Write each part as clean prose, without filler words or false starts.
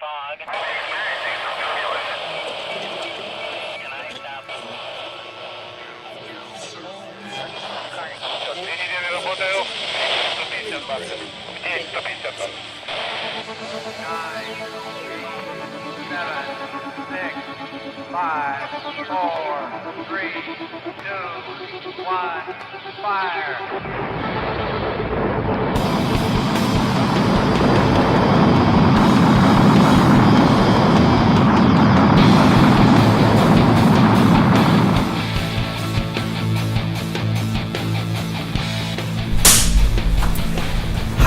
fog. Experiencing some turbulence. Can I stop? Соединение работаю. 150 баксов. Здесь 150 баксов. 9, 7, 6, 5, 4, 3, 2, 1, fire.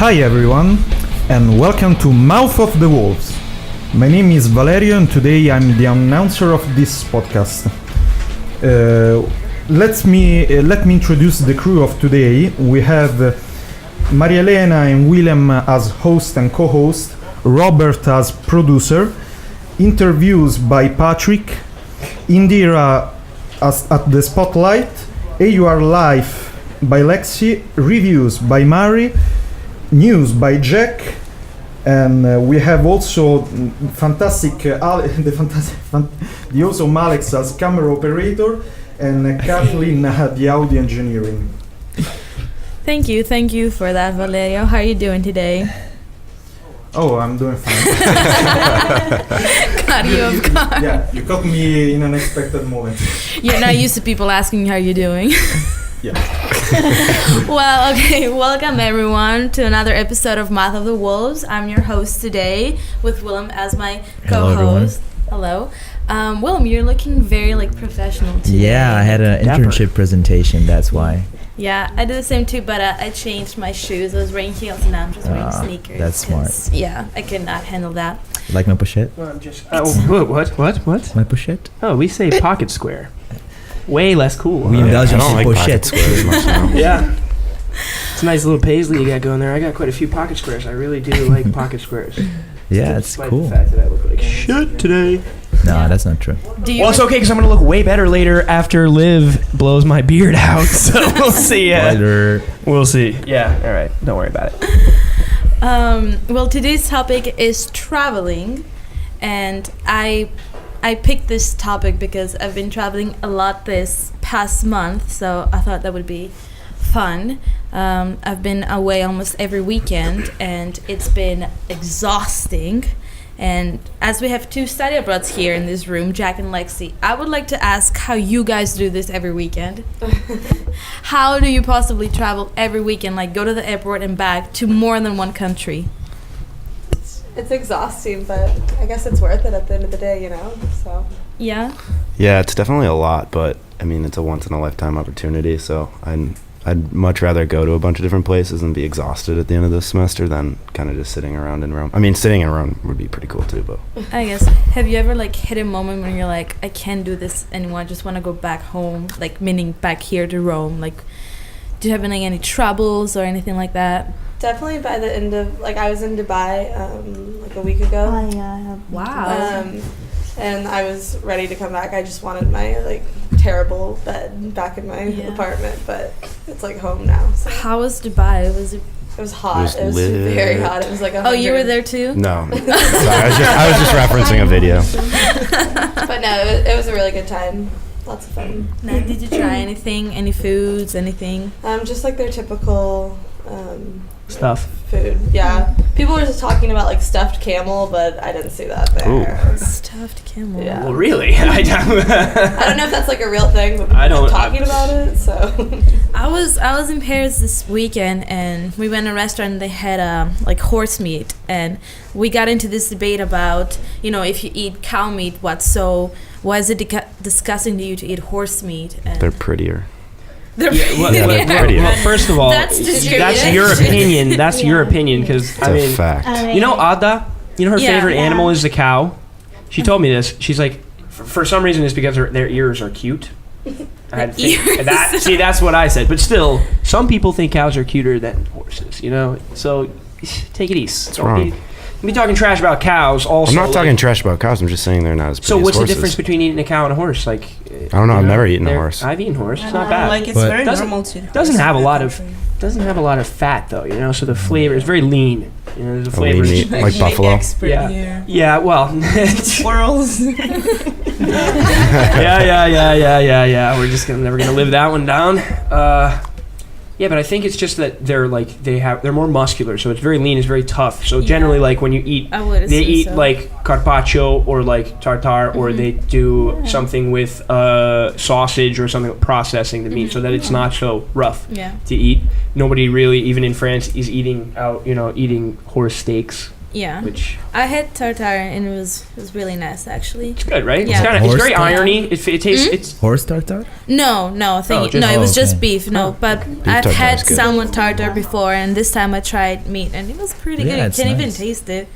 Hi everyone, and welcome to Mouth of the Wolves. My name is Valerio, and today I'm the announcer of this podcast. Let me introduce the crew of today. We have Maria Elena and Willem as host and co-host, Robert as producer, interviews by Patrick, Indira at the spotlight, AUR Life by Lexi, reviews by Mari, news by Jack, and we have also the awesome Alex as camera operator, and Kathleen the audio engineering. Thank you for that, Valerio. How are you doing today? Oh, I'm doing fine. Caught you off guard. Yeah, you caught me in an unexpected moment. You're not used to people asking how you're doing. Yeah. Well, okay, welcome everyone to another episode of Mouth of the Wolves. I'm your host today with Willem as my co-host. Hello. Willem, you're looking very professional today. Yeah, I had an internship presentation, that's why. Yeah, I did the same too, but I changed my shoes. I was wearing heels and now I'm just wearing sneakers. That's smart. Yeah, I could not handle that. Like my pochette? What? My pochette? Oh, we say pocket square. Way less cool. We indulge in pochette squares. Yeah. It's a nice little paisley you got going there. I got quite a few pocket squares. I really do like pocket squares. Yeah, it's Despite cool. the fact that I look like shit today. No, that's not true. Well, it's okay because I'm going to look way better later after Liv blows my beard out. So we'll see. Later. We'll see. Yeah, all right. Don't worry about it. Well, today's topic is traveling, and I picked this topic because I've been traveling a lot this past month, so I thought that would be fun. I've been away almost every weekend, and it's been exhausting. And as we have two study abroads here in this room, Jack and Lexi, I would like to ask how you guys do this every weekend. How do you possibly travel every weekend, like go to the airport and back to more than one country? It's exhausting, but I guess it's worth it at the end of the day, so. Yeah? Yeah, it's definitely a lot, but I mean, it's a once-in-a-lifetime opportunity, so I'd much rather go to a bunch of different places and be exhausted at the end of the semester than kind of just sitting around in Rome. I mean, sitting in Rome would be pretty cool too, but... I guess, have you ever hit a moment when you're like, I can't do this anymore, I just want to go back home, meaning back here to Rome? Do you have any troubles or anything like that? Definitely by the end of, I was in Dubai, a week ago. Wow. And I was ready to come back. I just wanted my, terrible bed back in my apartment, but it's, home now. So. How was Dubai? It was hot. It was very hot. It was Oh, you were there too? No. Sorry, I was just referencing a video. But no, it was a really good time. Lots of fun. Now, did you try anything? Any foods? Anything? Just their typical Stuff. food. Yeah. People were just talking about stuffed camel, but I didn't see that there. Stuffed camel. Yeah. Well, really? I don't know if that's a real thing, but people are talking about it, so. I was in Paris this weekend, and we went to a restaurant and they had horse meat, and we got into this debate about, if you eat cow meat, why is it disgusting to you to eat horse meat? And They're prettier. they're Well, first of all, That's your opinion. That's your opinion, because It's a fact. Ada, her Yeah. favorite animal is the cow. She told me this. She's like, for some reason, it's because their ears are cute. I had to think that. See, that's what I said. But still, some people think cows are cuter than horses. So take it easy. be talking trash about cows. Also, I'm not talking trash about cows. I'm just saying they're not as pretty So as what's the horses. difference between eating a cow and a horse? Like, I don't know. I've never eaten a horse. I've eaten horse. It's not bad. Like it's But- very Doesn't- normal to. Doesn't have a lot of fat though, you know. So the flavor is very lean. You know, the A flavor lean is meat, like buffalo. Expert Yeah. here. yeah. Well, Squirrels. yeah. We're just never gonna live that one down. Yeah, but I think it's just that they're more muscular, so it's very lean, it's very tough. So generally, Yeah. like when you eat, I would they assume eat so. like carpaccio or like tartare, or they do something with sausage or something processing the meat, so that it's not so rough Yeah. to eat. Nobody really, even in France, is eating horse steaks, Yeah. which I had tartare and it was really nice actually. it's good, right? Yeah. It's very Horse irony. It tastes. It's Horse tartare? No, just- it was just okay. beef. No, but I've tartare had is good. salmon tartare before, and this time I tried meat, and it was pretty Yeah, good. You it's can't even nice. taste it.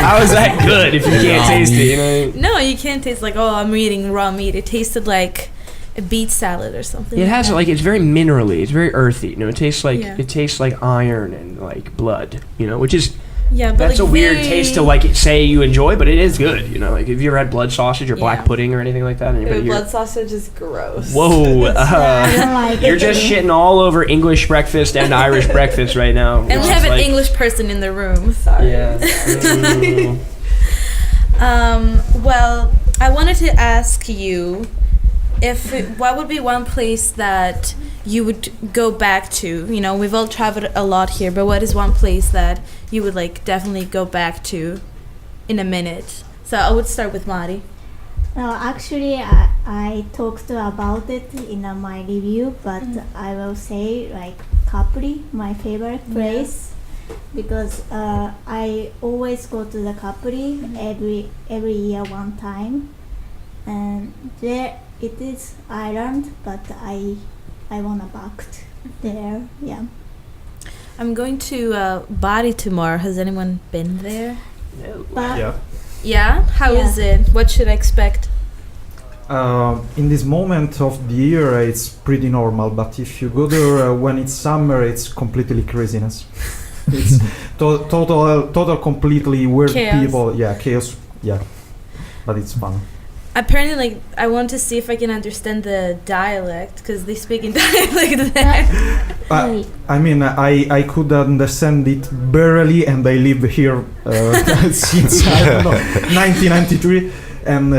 how is that good if you can't taste it? You know. No, you can't taste like, oh, I'm eating raw meat. It tasted like a beet salad or something. It has that. like it's very minerally. It's very earthy. You know, it tastes like Yeah. iron and like blood. You know, which is Yeah, but that's like a weird very- taste to like say you enjoy, but it is good. You know, like have you ever had blood sausage or black Yeah. pudding or anything like that? Anybody Dude, here? blood sausage is gross. Whoa! I don't like You're it. just shitting all over English breakfast and Irish breakfast right now. And we which have is an like- English person in the room. Sorry. Yeah. Ooh. Well, I wanted to ask you what would be one place that you would go back to? You know, we've all traveled a lot here, but what is one place that you would like definitely go back to in a minute? So I would start with Mari. Actually, I talked about it in my review, but I will say like Capri, my favorite place, because I always go to the Capri every year one time, and there it is island, but I wanna back there. Yeah. I'm going to Bari tomorrow. Has anyone been there? But Yeah. Yeah? How is Yeah. it? What should I expect? In this moment of the year, it's pretty normal. But if you go there when it's summer, it's completely craziness. It's total, completely weird Chaos. people. Yeah, chaos. Yeah, but it's fun. Apparently, like, I want to see if I can understand the dialect, because they speak in dialect there. wait, I mean, I could understand it barely, and I live here since I don't know 1993, and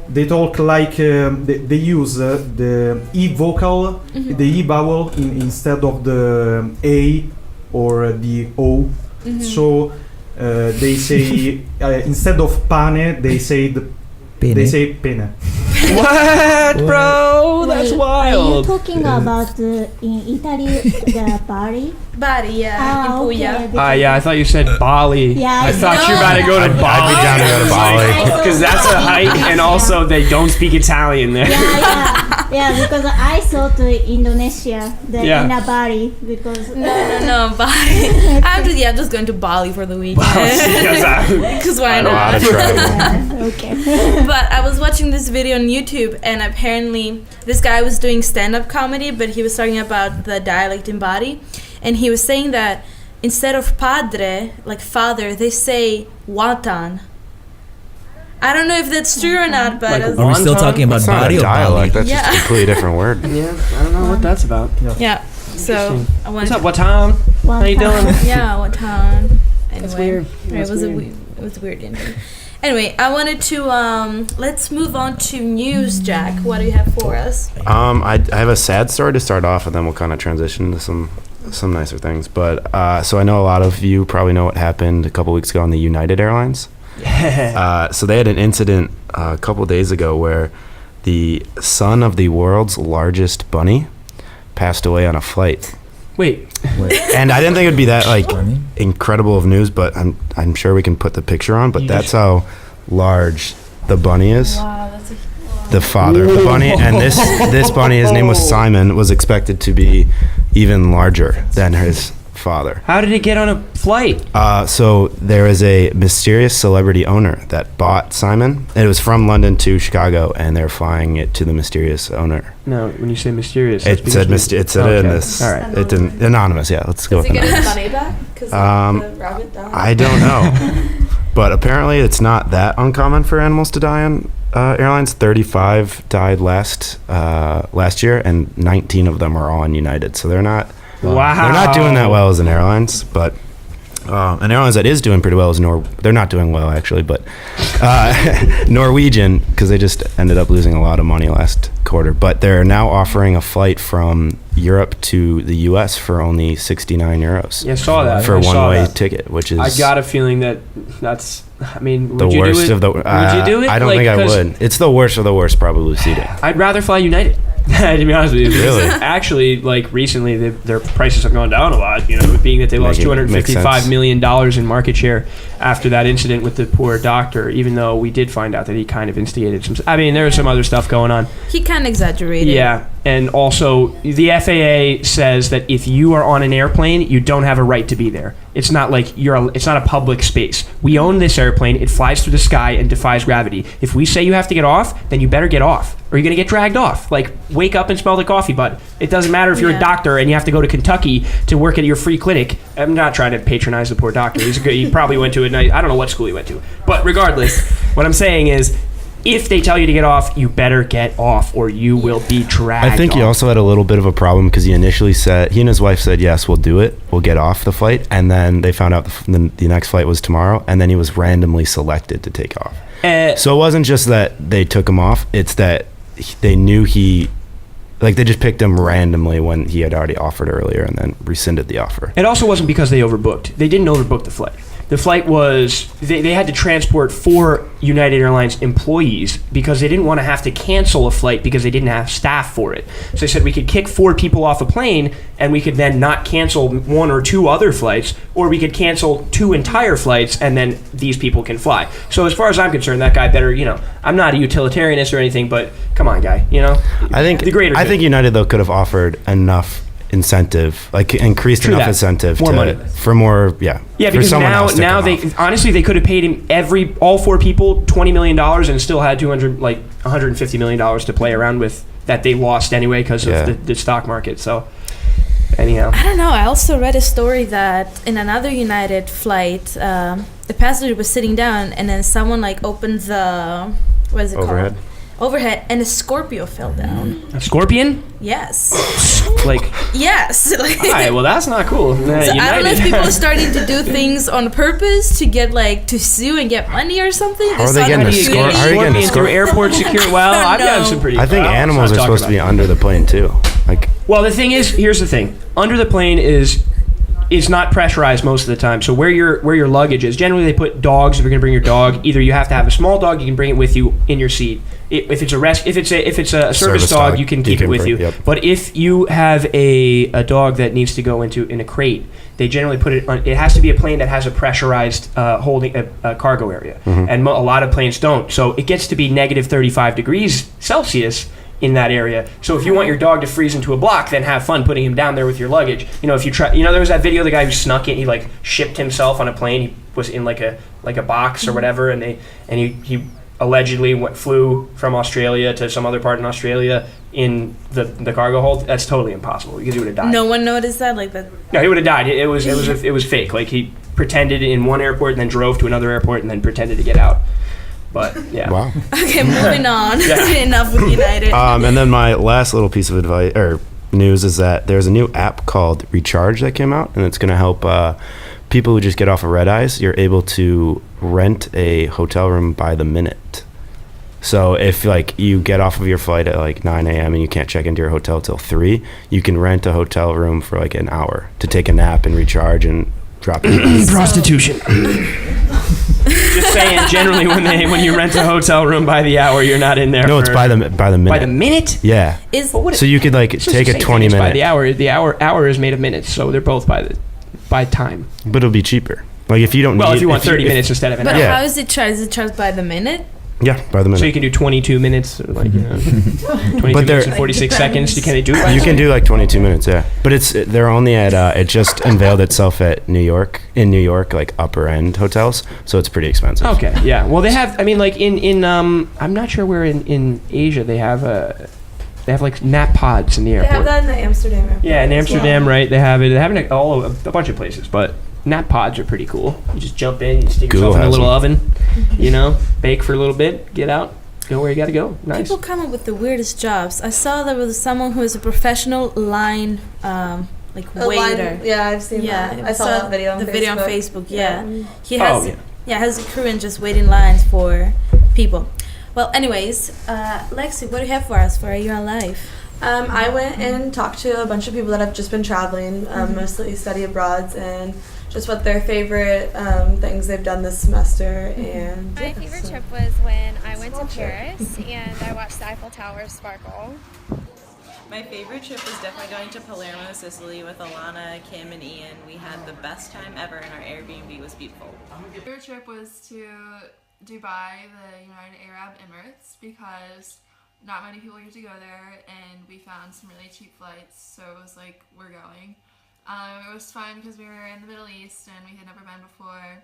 they talk like they use the e vocal, the e vowel instead of the a or the o. So they say instead of pane, they say Pene. they say pene. What, bro? That's wait, wild. Are you talking about in Italy the Bari? Bari, yeah, in Puglia. Yeah, I thought you said Bali. Yeah, I thought you were no. about to go to I'd Bali. be down to go to Bali. Because that's a hike, and also they don't speak Italian there. Yeah, because I thought Indonesia, Yeah. in a Bali, because No, Bali. I'm just going to Bali for the weekend. Because why I know how not? to travel. okay. But I was watching this video on YouTube, and apparently this guy was doing stand-up comedy, but he was talking about the dialect in Bari, and he was saying that instead of padre, like father, they say watan. I don't know if that's true or not, but Like I was- Are we still Wonton? talking about That's not Bari a or dialect. Bali? That's just Yeah. a completely different word. Yeah, I don't know what that's about. yeah. So I wanted What's up? What time? How you doing? yeah, what time? Anyway, That's weird. Right, That's it was weird. it was weird ending. Anyway, I wanted to let's move on to news, Jack. What do you have for us? I have a sad story to start off, and then we'll kind of transition to some nicer things. But so I know a lot of you probably know what happened a couple weeks ago on the United Airlines. So they had an incident a couple days ago where the son of the world's largest bunny passed away on a flight. Wait. And I didn't think it'd be that like Bunny? incredible of news, but I'm sure we can put the picture on. But that's how large the bunny is. Wow, that's The father of the bunny, and this bunny, his name was Simon, was expected to be even larger than his father. How did it get on a flight? So there is a mysterious celebrity owner that bought Simon. It was from London to Chicago, and they're flying it to the mysterious owner. No, when you say mysterious, It said it said it in this. All right. It didn't anonymous. Yeah, let's go Is with he getting his anonymous. money back? Because the rabbit died? I don't know, but apparently it's not that uncommon for animals to die on airlines. 35 died last year, and 19 of them are all on United. So they're not. Wow. They're not doing that well as an airlines, but an airlines that is doing pretty well is they're not doing well actually, but Norwegian, because they just ended up losing a lot of money last quarter. But they're now offering a flight from Europe to the U.S. for only 69 euros. Yeah, I saw that. For a I saw one-way that. ticket, which is I got a feeling that's. I mean, the would you worst do it? of the. Would you do it? I don't Like, think I 'cause would. It's the worst of the worst probably seating. I'd rather fly United. To be honest with you, Really? Actually, like recently, their prices have gone down a lot. You know, being that they lost Makes $255 sense. million in market share after that incident with the poor doctor. Even though we did find out that he kind of instigated some. I mean, there was some other stuff going on. He kind of exaggerated. Yeah, and also the FAA says that if you are on an airplane, you don't have a right to be there. It's not like it's not a public space. We own this airplane. It flies through the sky and defies gravity. If we say you have to get off, then you better get off, or you're gonna get dragged off. Like, wake up and smell the coffee, bud. It doesn't matter if you're a doctor and you have to go to Kentucky to work at your free clinic. I'm not trying to patronize the poor doctor. He probably went to a nice. I don't know what school he went to, but regardless, what I'm saying is, if they tell you to get off, you better get off, or you will be dragged. I think he off. also had a little bit of a problem because he initially said, he and his wife said, yes, we'll do it. We'll get off the flight. And then they found out the next flight was tomorrow. And then he was randomly selected to take off. So it wasn't just that they took him off. It's that they knew they just picked him randomly when he had already offered earlier and then rescinded the offer. It also wasn't because they overbooked. They didn't overbook the flight. The flight was, they had to transport 4 United Airlines employees because they didn't want to have to cancel a flight because they didn't have staff for it. So they said we could kick 4 people off a plane and we could then not cancel 1 or 2 other flights, or we could cancel 2 entire flights and then these people can fly. So as far as I'm concerned, that guy better, I'm not a utilitarianist or anything, but come on, guy, I think United, though, could have offered enough incentive, like increased True enough that. incentive More money. for more, Yeah, for because someone else to now come they off. honestly they could have paid him all 4 people $20 million and still had $150 million to play around with that they lost anyway because of the stock market. So anyhow, I don't know. I also read a story that in another United flight, the passenger was sitting down and then someone opened the Overhead. Overhead, and a Scorpio fell down. a scorpion? Yes. Yes. All right, well that's not cool. So I don't know if people are starting to do things on purpose to get to sue and get money or something. How are they getting a Scorpion scorpion? through airport security? Well, I've gotten some pretty. I think well, animals are let's not talk supposed to be about under the plane too. Well, the thing is, here's the thing: under the plane is not pressurized most of the time. So where your luggage is, generally they put dogs. If you're gonna bring your dog, either you have to have a small dog, you can bring it with you in your seat. If it's a service dog, you can keep it with you. Yep. But if you have a dog that needs to go in a crate, they generally put it on. It has to be a plane that has a pressurized holding a cargo area, and a lot of planes don't. So it gets to be negative 35 degrees Celsius in that area. So if you want your dog to freeze into a block, then have fun putting him down there with your luggage. If you try, there was that video of the guy who snuck in. He shipped himself on a plane. He was in like a box or whatever, and he allegedly flew from Australia to some other part in Australia in the cargo hold. That's totally impossible because he would have died. No one noticed that that. No, he would have died. It was fake. He pretended in one airport and then drove to another airport and then pretended to get out. But yeah. Wow. Okay, moving on. Enough with United. And then my last little piece of advice or news is that there's a new app called Recharge that came out, and it's going to help people who just get off of red eyes. You're able to rent a hotel room by the minute. So if you get off of your flight at 9 a.m. and you can't check into your hotel till 3, you can rent a hotel room for an hour to take a nap and recharge and drop it. Prostitution. Just saying, generally when you rent a hotel room by the hour, you're not in there. No, it's by the minute. By the minute? Yeah. So you could take a 20-minute. By the hour. The hour is made of minutes, so they're both by time. But it'll be cheaper. If you don't. Well, if you want 30 minutes instead of an hour. But how is it charged? Is it charged by the minute? Yeah, by the minute. So you can do 22 minutes, or like 22 But minutes and 46 seconds. Can they do it? You can do like 22 minutes, yeah. But they're only at it just unveiled itself at New York, like upper end hotels, so it's pretty expensive. Okay, yeah. Well, they have. I mean, like in I'm not sure where in Asia they have like nap pods in the They airport. have that in the Amsterdam airport. Yeah, in as Amsterdam, well. right? They have it. They have it in a bunch of places, but nap pods are pretty cool. You just jump in, you stick Google yourself in a has little them. oven, bake for a little bit, get out, go where you got to go. Nice. People come up with the weirdest jobs. I saw there was someone who is a professional line, like A line- waiter. yeah, I've seen that. I saw that video on the Facebook. video on Facebook. Yeah, Yeah. he has yeah. has a crew and just waiting lines for people. Well, anyways, Lexi, what do you have for us for Are You Alive? I went and talked to a bunch of people that have just been traveling, mostly study abroads, and just what their favorite things they've done this semester. And My favorite trip was when I went to Paris and I watched the Eiffel Tower sparkle. My favorite trip was definitely going to Palermo, Sicily with Alana, Kim, and Ian. We had the best time ever, and our Airbnb was beautiful. My favorite trip was to Dubai, the United Arab Emirates, because not many people get to go there, and we found some really cheap flights, so it was like, we're going. It was fun because we were in the Middle East and we had never been before.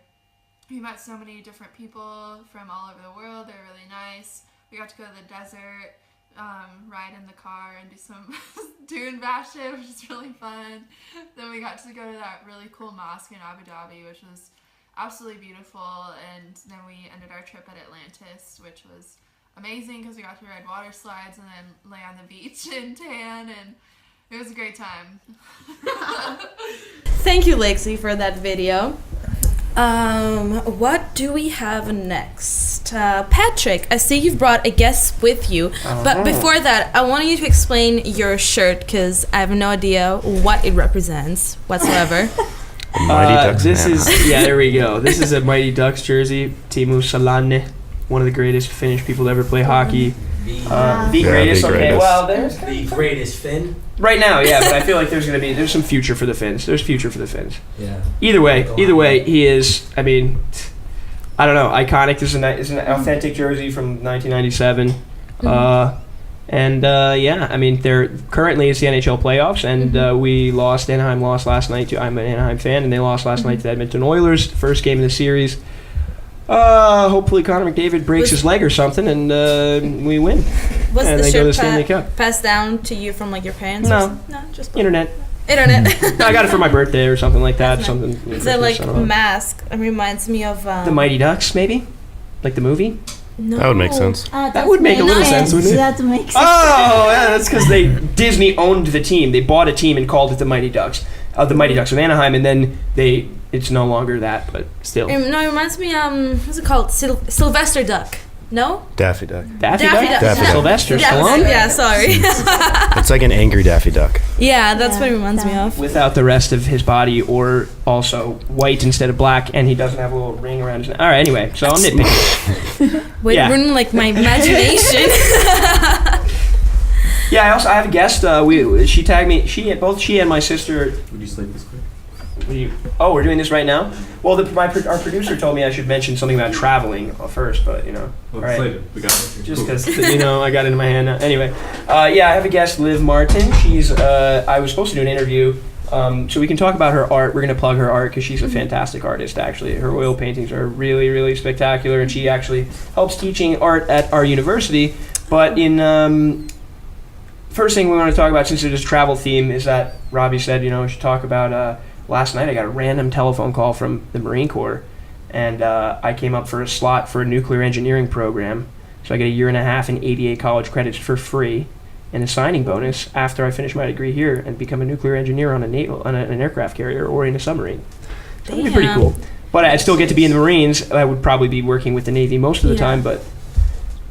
We met so many different people from all over the world. They were really nice. We got to go to the desert, ride in the car and do some dune bashes, which is really fun. Then we got to go to that really cool mosque in Abu Dhabi, which was absolutely beautiful. And then we ended our trip at Atlantis, which was amazing because we got to ride water slides and then lay on the beach and tan, and it was a great time. Thank you, Lexi, for that video. What do we have next? Patrick, I see you've brought a guest with you, but before that, I want you to explain your shirt because I have no idea what it represents whatsoever. Mighty Ducks. This is there we go. This is a Mighty Ducks jersey. Teemu Selanne, one of the greatest Finnish people to ever play hockey. The greatest. the Okay, greatest. well, there's The greatest Finn. right now, yeah, but I feel like there's some future for the Finns. There's future for the Finns. Yeah. Either way, he is. I mean, I don't know, iconic. This is an authentic jersey from 1997. Yeah, I mean, they're currently it's the NHL playoffs, and Anaheim lost last night to. I'm an Anaheim fan, and they lost last night to the Edmonton Oilers, first game of the series. Hopefully Connor McDavid breaks his leg or something, and we win. Was And the they go to the shirt Stanley Cup. passed down to you from like your parents? No. Or something? No, just Internet. Internet. No, I got it for my birthday or something like that. That's Something. The like I don't know. mask reminds me of The Mighty Ducks, maybe, like the movie. No. That would make sense. That would make a little sense, wouldn't it? That makes sense. Oh, yeah, that's because Disney owned the team. They bought a team and called it the Mighty Ducks. The Mighty Ducks of Anaheim, and then it's no longer that, but still. No, it reminds me. What's it called? Sylvester Duck. No. Daffy Duck. Daffy Daffy Duck? Daffy Duck. Sylvester Yeah, Stallone? yeah, sorry. It's like an angry Daffy Duck. Yeah, that's Yeah, what it reminds me of. Without the rest of his body, or also white instead of black, and he doesn't have a little ring around his neck. All right, anyway, so I'll nitpick. Wait, Yeah. ruining like my imagination. Yeah, I have a guest. She tagged me. Both she and my sister. Would you sleep this quick? We're doing this right now. Well, our producer told me I should mention something about traveling first, but Well, all right. later. We got it. Just because I got it in my hand now. Anyway, I have a guest, Liv Martin. She's I was supposed to do an interview, so we can talk about her art. We're gonna plug her art because she's a fantastic artist. Actually, her oil paintings are really, really spectacular, and she actually helps teaching art at our university. But in first thing we want to talk about, since it is travel theme, is that Robbie said we should talk about. Last night I got a random telephone call from the Marine Corps, and I came up for a slot for a nuclear engineering program. So I get a year and a half and 88 college credits for free, and a signing bonus after I finish my degree here and become a nuclear engineer on an aircraft carrier or in a submarine. That would be pretty cool. But I'd still get to be in the Marines. I would probably be working with the Navy most of the time, but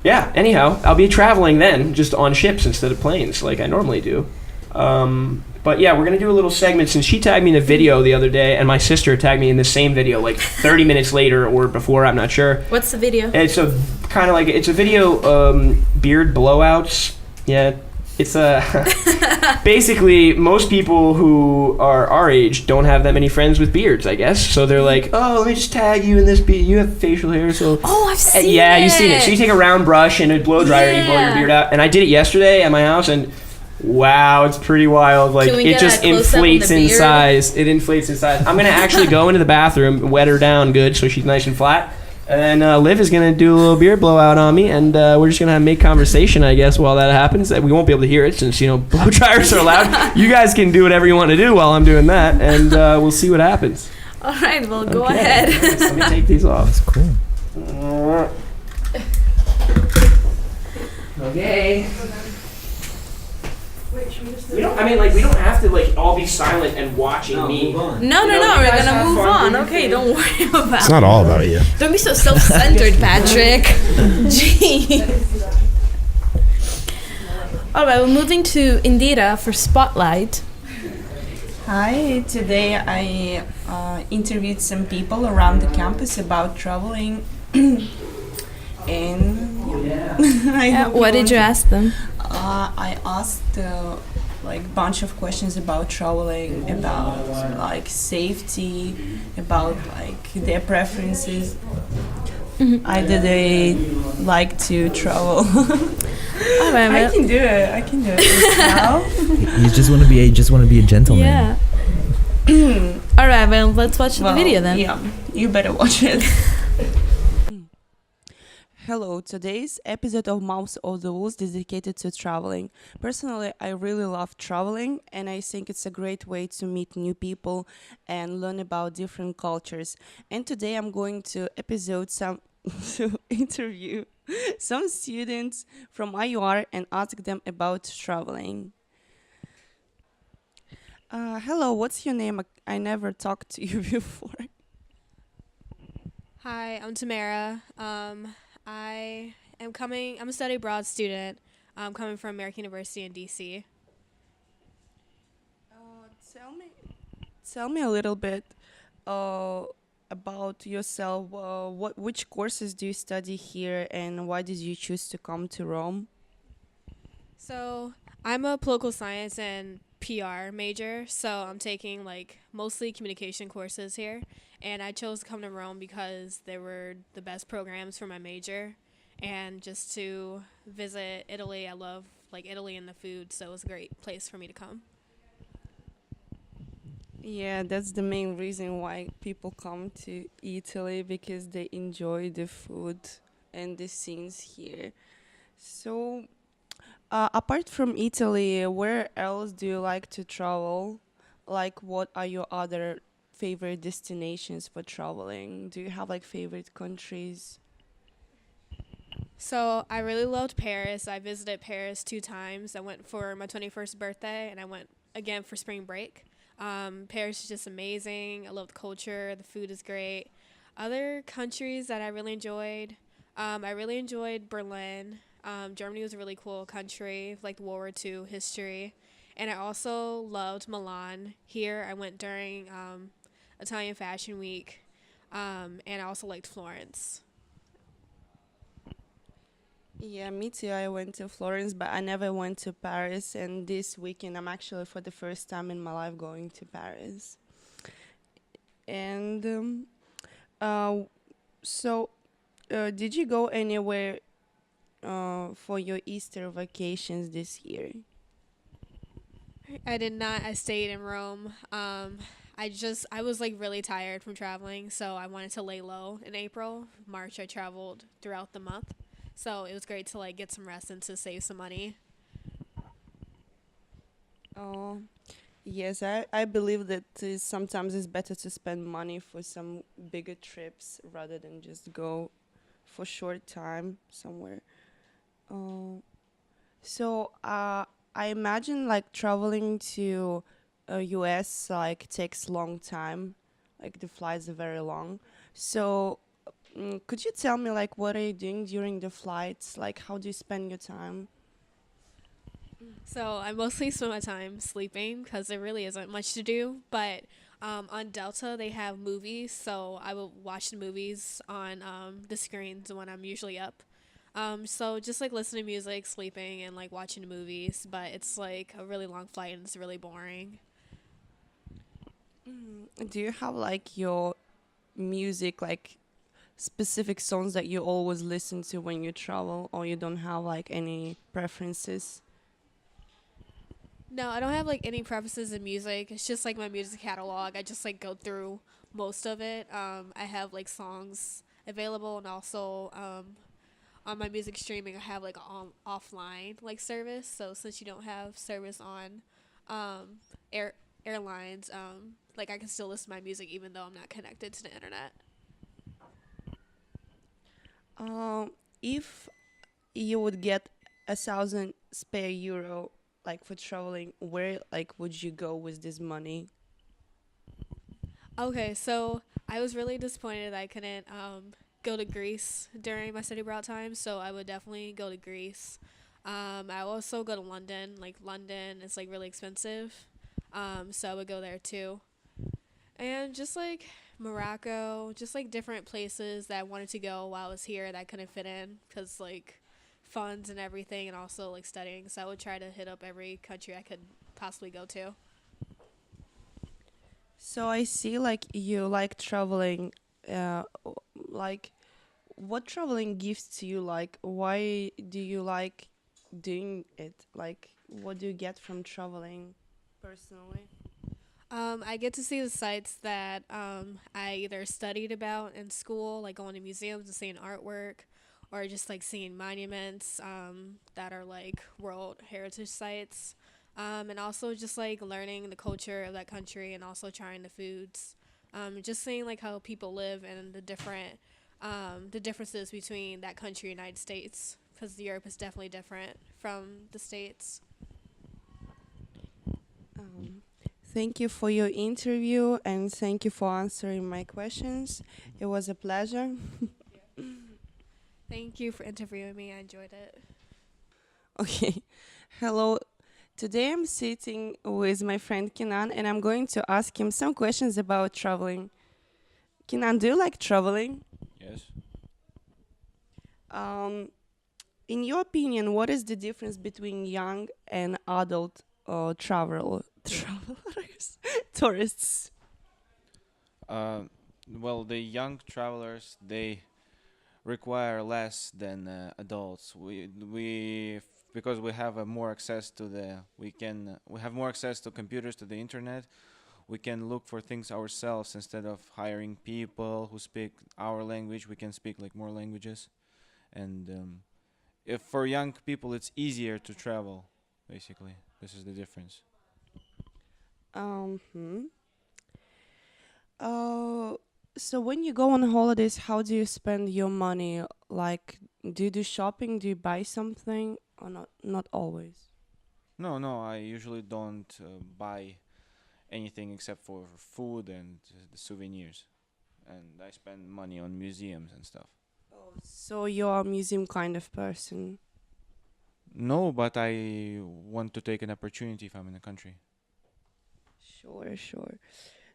yeah. Anyhow, I'll be traveling then, just on ships instead of planes, like I normally do. But yeah, we're going to do a little segment since she tagged me in a video the other day, and my sister tagged me in the same video like 30 minutes later or before, I'm not sure. What's the video? It's a kind of like, it's a video, beard blowouts. Yeah, It's basically most people who are our age don't have that many friends with beards, I guess. So they're like, oh, let me just tag you in this beard. You have facial hair, so I've seen yeah, it. you've seen it. So you take a round brush and a blow dryer and you blow your beard out. And I did it yesterday at my house, and wow, it's pretty wild. Like it just inflates in size. It inflates in size. I'm gonna actually go into the bathroom, wet her down good so she's nice and flat. And then Liv is going to do a little beard blowout on me, and we're just going to make conversation, I guess, while that happens. We won't be able to hear it since, blow dryers are loud. You guys can do whatever you want to do while I'm doing that, and we'll see what happens. All right, well, go ahead. Let me take these off. That's cool. Okay. We don't have to all be silent and watching me. No, we're gonna move on. Okay, don't worry about it. It's not all about you. Don't be so self-centered, Patrick. Gee. All right, we're moving to Indira for Spotlight. Hi, today I interviewed some people around the campus about traveling. And what did you ask them? I asked bunch of questions about traveling, about safety, about their preferences. Either they like to travel. I can do it now. You just want to be a gentleman. Yeah. All right, well, let's watch the video then. Yeah, you better watch it. Hello, today's episode of Mouse of the Woods dedicated to traveling. Personally, I really love traveling, and I think it's a great way to meet new people and learn about different cultures. And today I'm going to interview some students from IUR and ask them about traveling. Hello, what's your name? I never talked to you before. Hi, I'm Tamara. I'm a study abroad student. I'm coming from American University in DC. Tell me a little bit about yourself. Which courses do you study here, and why did you choose to come to Rome? So I'm a political science and PR major, so I'm taking mostly communication courses here, and I chose to come to Rome because they were the best programs for my major, and just to visit Italy. I love Italy and the food, so it was a great place for me to come. Yeah, that's the main reason why people come to Italy, because they enjoy the food and the scenes here. So apart from Italy, where else do you like to travel? What are your other favorite destinations for traveling? Do you have favorite countries? So I really loved Paris. I visited Paris 2 times. I went for my 21st birthday, and I went again for spring break. Paris is just amazing. I love the culture. The food is great. Other countries that I really enjoyed, I really enjoyed Berlin. Germany was a really cool country, World War II history. And I also loved Milan. Here I went during Italian Fashion Week, and I also liked Florence. Yeah, me too. I went to Florence, but I never went to Paris. And this weekend, I'm actually for the first time in my life going to Paris. And did you go anywhere for your Easter vacations this year? I did not. I stayed in Rome. I was really tired from traveling, so I wanted to lay low in April. March, I traveled throughout the month. So it was great to get some rest and to save some money. Oh, yes, I believe that sometimes it's better to spend money for some bigger trips rather than just go for short time somewhere. So I imagine traveling to US takes long time, the flights are very long. So could you tell me what are you doing during the flights? How do you spend your time? So I mostly spend my time sleeping because there really isn't much to do. But on Delta they have movies, so I will watch the movies on the screens when I'm usually up. So just like listening to music, sleeping, and like watching movies. But it's like a really long flight and it's really boring. Do you have like your music, like specific songs that you always listen to when you travel, or you don't have like any preferences? No, I don't have like any preferences in music. It's just like my music catalog. I just like go through most of it. I have like songs available, and also on my music streaming, I have like an offline like service. So since you don't have service on um, air airlines, like I can still listen to my music even though I'm not connected to the internet. Um, if you would get 1,000 spare euro, like for traveling, where like would you go with this money? Okay, so I was really disappointed that I couldn't go to Greece during my study abroad time, so I would definitely go to Greece. I also go to London. Like London is like really expensive, so I would go there too. And just like Morocco, just like different places that I wanted to go while I was here that I couldn't fit in because like funds and everything, and also like studying. So I would try to hit up every country I could possibly go to. So I see like you like traveling, like what traveling gives to you? Like why do you like doing it? Like what do you get from traveling personally? I get to see the sites that I either studied about in school, like going to museums and seeing artwork, or just like seeing monuments that are like World Heritage sites, and also just like learning the culture of that country and also trying the foods, just seeing like how people live and the differences between that country and United States, because Europe is definitely different from the States. Um, Thank you for your interview and thank you for answering my questions. It was a pleasure. Thank you for interviewing me. I enjoyed it. Okay. Hello. Today I'm sitting with my friend Kinan and I'm going to ask him some questions about traveling. Kinan, do you like traveling? Yes. Um, in your opinion, what is the difference between young and adult travelers, tourists? Uh, well, the young travelers they require less than adults. Because we have more access to we have more access to computers, to the internet. We can look for things ourselves instead of hiring people who speak our language. We can speak like more languages, and if for young people it's easier to travel. Basically, this is the difference. Hmm. So when you go on holidays, how do you spend your money? Like, do you do shopping? Do you buy something? Or not? Not always. No, no, I usually don't buy anything except for food and the souvenirs, and I spend money on museums and stuff. So you're a museum kind of person. No, but I want to take an opportunity if I'm in the country. Sure, sure.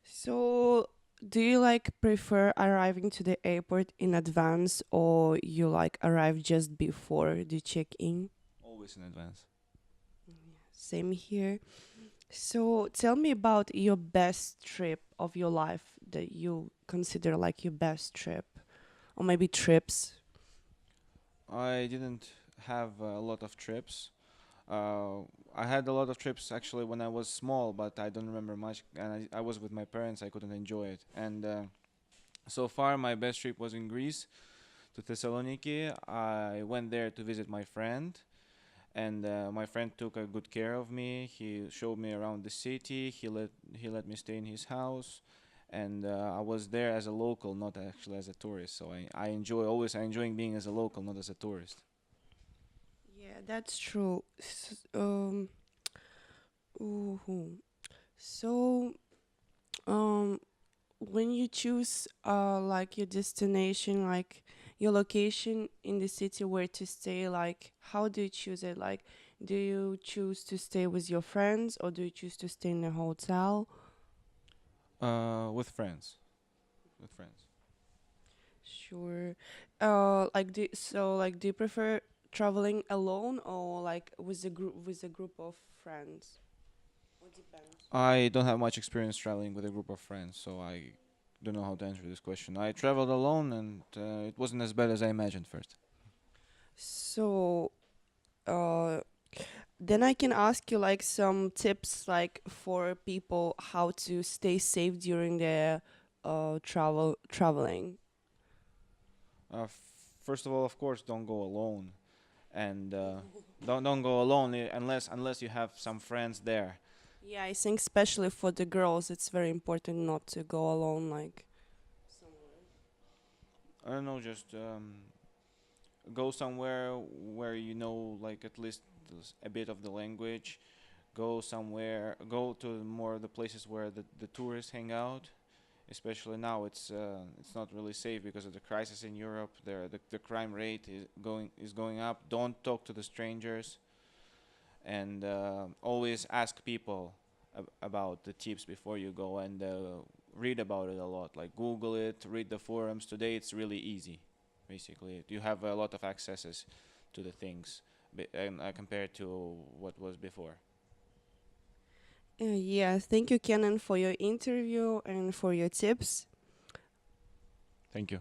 So, do you like prefer arriving to the airport in advance or you like arrive just before the check-in? Always in advance. Same here. So, tell me about your best trip of your life that you consider like your best trip, or maybe trips. I didn't have a lot of trips. Uh, I had a lot of trips actually when I was small, but I don't remember much. And I was with my parents, I couldn't enjoy it. And so far, my best trip was in Greece to Thessaloniki. I went there to visit my friend, and my friend took a good care of me. He showed me around the city. He let me stay in his house, and I was there as a local, not actually as a tourist. So I enjoying being as a local, not as a tourist. Yeah, that's true. Ooh. So, um, when you choose like your destination, like your location in the city where to stay, like how do you choose it? Like, do you choose to stay with your friends or do you choose to stay in a hotel? With friends. With friends. Sure. Do you prefer traveling alone or like with a group of friends? What depends? I don't have much experience traveling with a group of friends, so I don't know how to answer this question. I traveled alone, and it wasn't as bad as I imagined first. So, uh, then I can ask you like some tips like for people how to stay safe during their traveling. First of all, of course, don't go alone, and don't go alone unless you have some friends there. Yeah, I think especially for the girls, it's very important not to go alone. Like, I don't know, just go somewhere where you know like at least a bit of the language. Go to more of the places where the tourists hang out. Especially now, it's not really safe because of the crisis in Europe. The crime rate is going up. Don't talk to the strangers, and always ask people about the tips before you go, and read about it a lot. Like Google it, read the forums. Today it's really easy. Basically, you have a lot of accesses to the things, compared to what was before. yeah, thank you, Kenan, for your interview and for your tips. Thank you.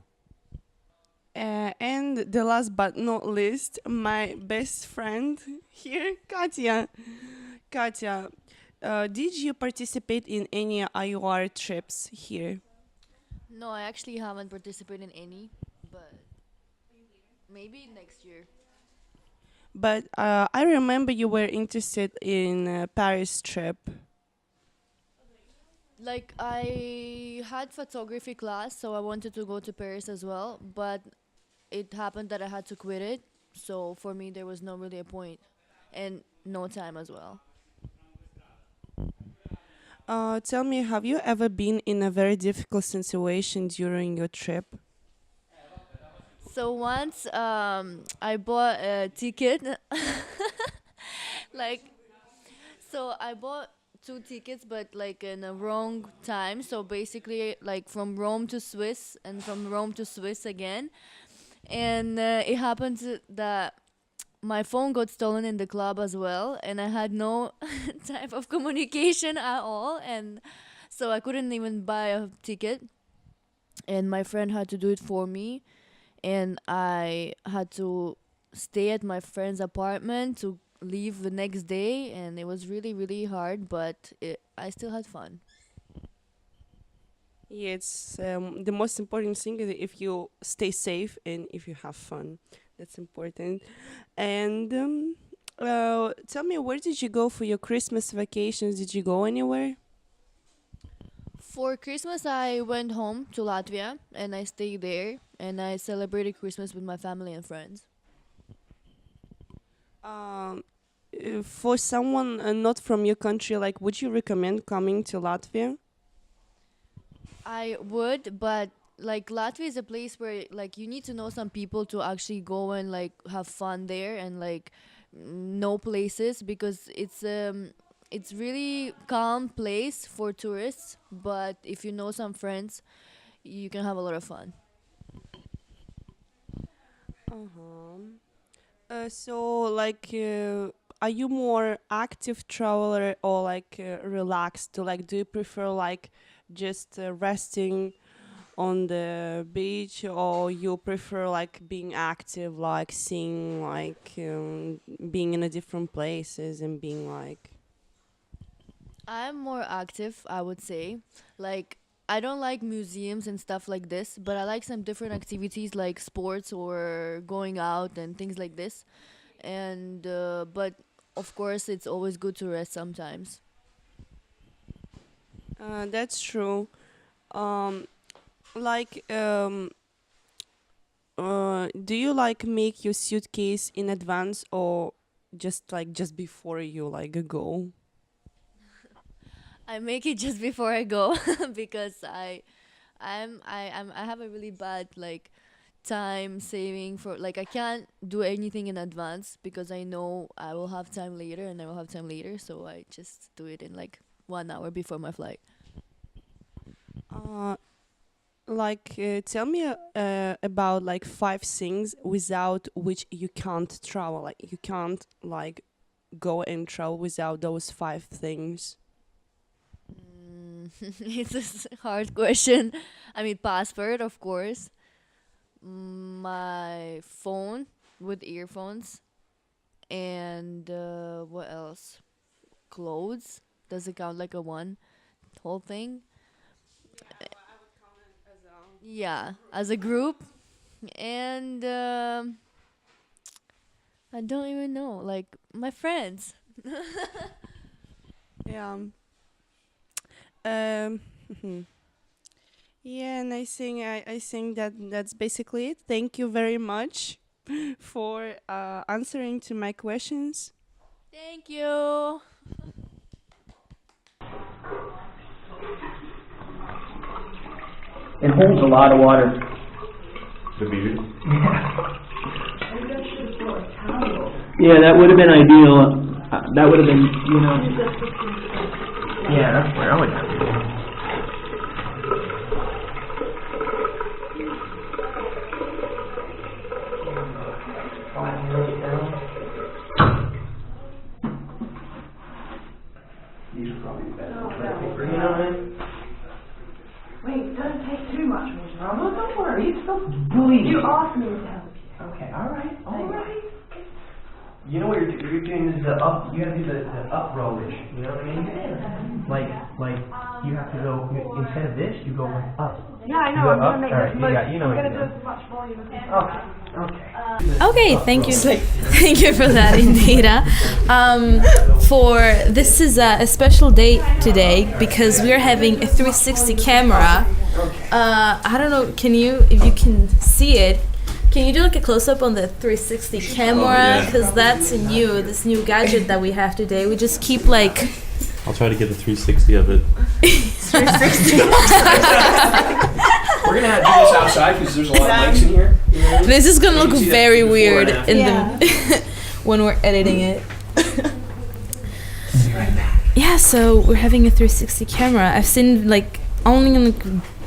And the last but not least, my best friend here, Katya. Katya, did you participate in any IOR trips here? No, I actually haven't participated in any, but maybe next year. But I remember you were interested in Paris trip. Like I had photography class, so I wanted to go to Paris as well, but it happened that I had to quit it. So for me, there was no really a point, and no time as well. Tell me, have you ever been in a very difficult situation during your trip? So once I bought a ticket, like so I bought two tickets, but like in a wrong time. So basically, like from Rome to Swiss and from Rome to Swiss again, and it happened that my phone got stolen in the club as well, and I had no type of communication at all, and so I couldn't even buy a ticket, and my friend had to do it for me, and I had to stay at my friend's apartment to leave the next day, and it was really really hard, but I still had fun. Yeah, it's the most important thing is if you stay safe and if you have fun. That's important. And tell me, where did you go for your Christmas vacations? Did you go anywhere? For Christmas, I went home to Latvia and I stayed there and I celebrated Christmas with my family and friends. Um, for someone not from your country, like, would you recommend coming to Latvia? I would, but like Latvia is a place where like you need to know some people to actually go and like have fun there and like know places because it's really calm place for tourists, but if you know some friends, you can have a lot of fun. Uh-huh. So, like, are you more active traveler or like relaxed? Like, do you prefer like just resting on the beach, or you prefer like being active, like seeing, like being in a different places and being like? I'm more active, I would say. Like, I don't like museums and stuff like this, but I like some different activities like sports or going out and things like this. And, but of course, it's always good to rest sometimes. That's true. Um, like, do you like make your suitcase in advance or just before you like go? I make it just before I go because I have a really bad like time saving for like I can't do anything in advance because I know I will have time later and I will have time later, so I just do it in like 1 hour before my flight. Uh, tell me about like 5 things without which you can't travel. Like you can't like go and travel without those 5 things. It's a hard question. I mean, passport, of course. My phone with earphones. And what else? Clothes. Does it count like a one whole thing? Yeah, as a group. And I don't even know. Like my friends. Yeah. Mhm. Yeah, and I think that's basically it. Thank you very much for answering to my questions. Thank you. It holds a lot of water. The beard? Yeah, that would have been ideal. That would have been, Yeah, that's where I would have to go. These are probably better. You know what I mean? Wait, don't take too much water. Oh, don't worry. It's still bleeding. You asked me to help you. Okay, all right. You know what you're doing is the up. You have to do the up rowage. You know what I mean? Like you have to go instead of this, you go up. Yeah, I know. I'm gonna make this most. I'm gonna do as much volume as possible. Okay, thank you. Thank you for that, Indira. This is a special day today because we're having a 360 camera. I don't know, if you can see it, can you do like a close-up on the 360 camera? Because that's this new gadget that we have today. We just keep like... I'll try to get a 360 of it. 360? We're going to have to do this outside because there's a lot of mics in here. This is going to look very weird when we're editing it. Yeah, so we're having a 360 camera. I've seen like only in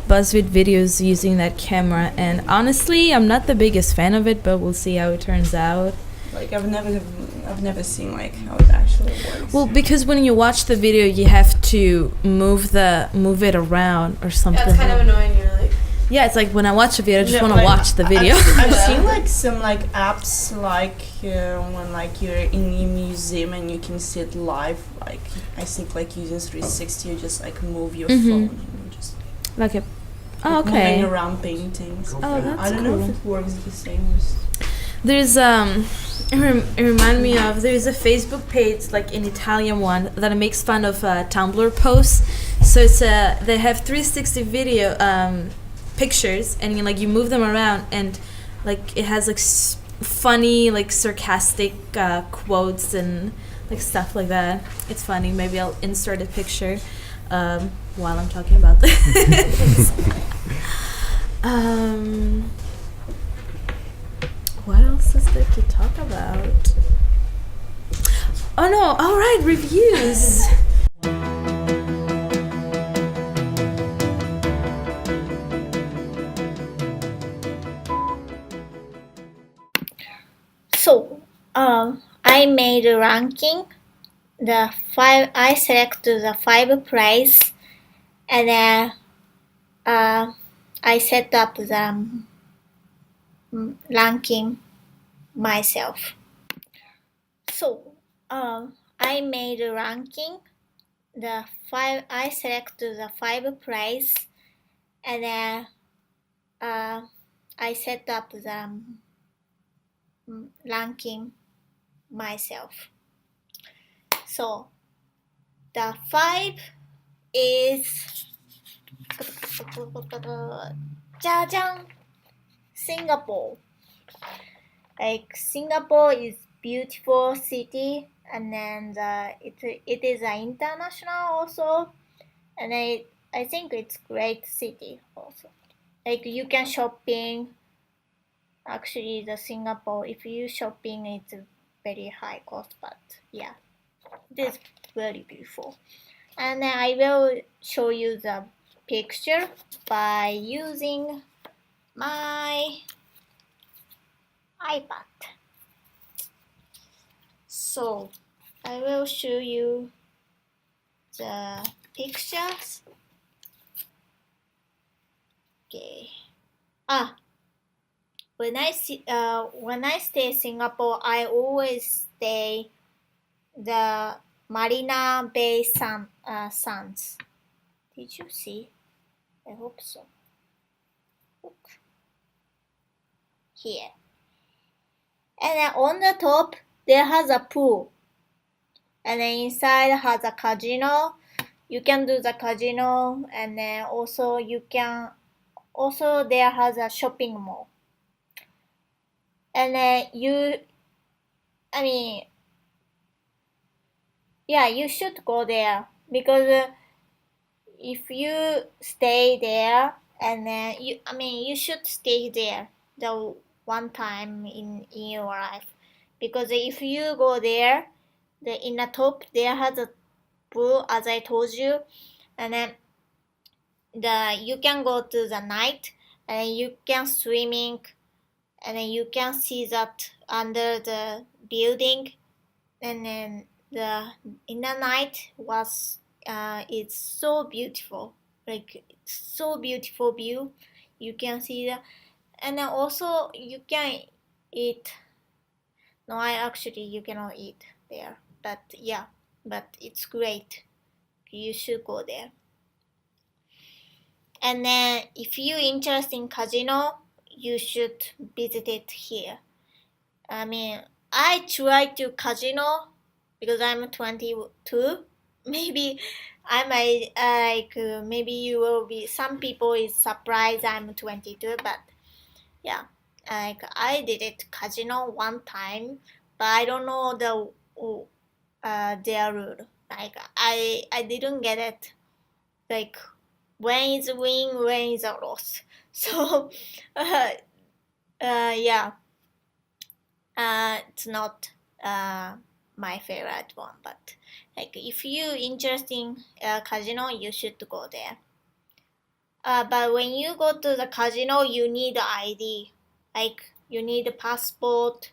BuzzFeed videos using that camera, and honestly, I'm not the biggest fan of it, but we'll see how it turns out. Like I've never seen like how it actually works. Well, because when you watch the video, you have to move it around or something. Yeah, it's kind of annoying. You're like. Yeah, it's like when I watch a video, I just want to watch the video. I've seen like some like apps like when like you're in a museum and you can see it live. Like I think like using 360, you just like move your phone and you just like a moving around paintings. Oh, that's I don't know if it works the same. There's it reminded me of there's a Facebook page like an Italian one that makes fun of Tumblr posts. So it's they have 360 video pictures and you move them around and like it has like funny like sarcastic quotes and like stuff like that. It's funny. Maybe I'll insert a picture while I'm talking about this. What else is there to talk about? Oh no, all right, reviews. So, I made a ranking. I select the 5 price, and then I set up the ranking myself. So, I made a ranking. I select the 5 price, and then I set up the ranking myself. So the 5 is Singapore. Like Singapore is beautiful city, and then it is an international also, and I think it's great city also. Like you can shopping. Actually, the Singapore, if you shopping, it's a very high cost, but yeah, it is very beautiful. And then I will show you the picture by using my iPad. So I will show you the pictures. Okay. When I stay in Singapore, I always stay the Marina Bay Sands. Did you see? I hope so. Look here. And then on the top there has a pool. And then inside has a casino. You can do the casino, and then also there has a shopping mall. And then you should go there because if you stay there and then you should stay there the one time in your life, because if you go there, in the top there has a pool as I told you, and then you can go to the night and you can swimming, and then you can see that under the building, and then in the night was it's so beautiful, like so beautiful view. You can see that, and then also you can eat. No, you cannot eat there, but it's great. You should go there. And then if you're interested in casino, you should visit it here. I tried to casino because I'm 22. Maybe I might maybe you will be. Some people is surprised I'm 22, but yeah, I did it casino one time, but I don't know their rule. I didn't get it. When is a win, when is a loss. So it's not my favorite one, but if you're interested in casino, you should go there. But when you go to the casino, you need ID. You need a passport.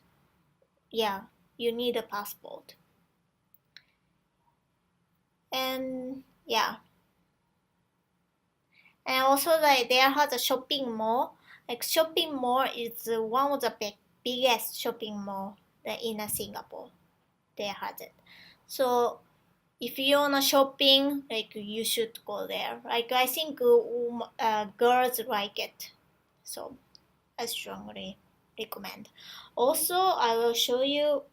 Yeah, you need a passport. And yeah. And also there has a shopping mall. Shopping mall is one of the biggest shopping mall in Singapore. There has it. So if you wanna shopping, you should go there. I think girls like it. So I strongly recommend. Also, I will show you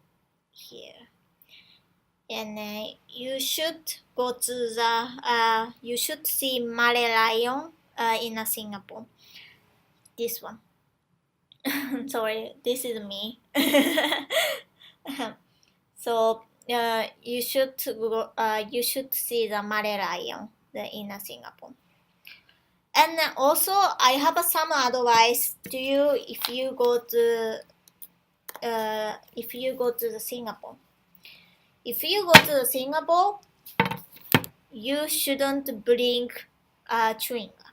here. And you should go to the you should see Malay Lion in Singapore. This one. Sorry, this is me. So you should go. You should see the Malay Lion in Singapore. And also, I have some advice to you if you go to the Singapore. If you go to the Singapore, you shouldn't bring chewing gum,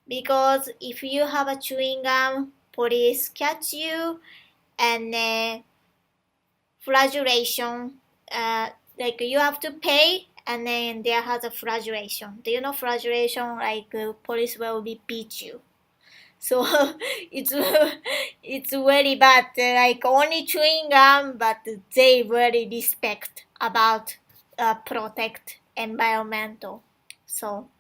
because if you have a chewing gum, police catch you, and flagellation. You have to pay, and then there has a flagellation. Do you know flagellation? Police will beat you. So it's very bad. Only chewing gum, but they very respect about protect environmental. So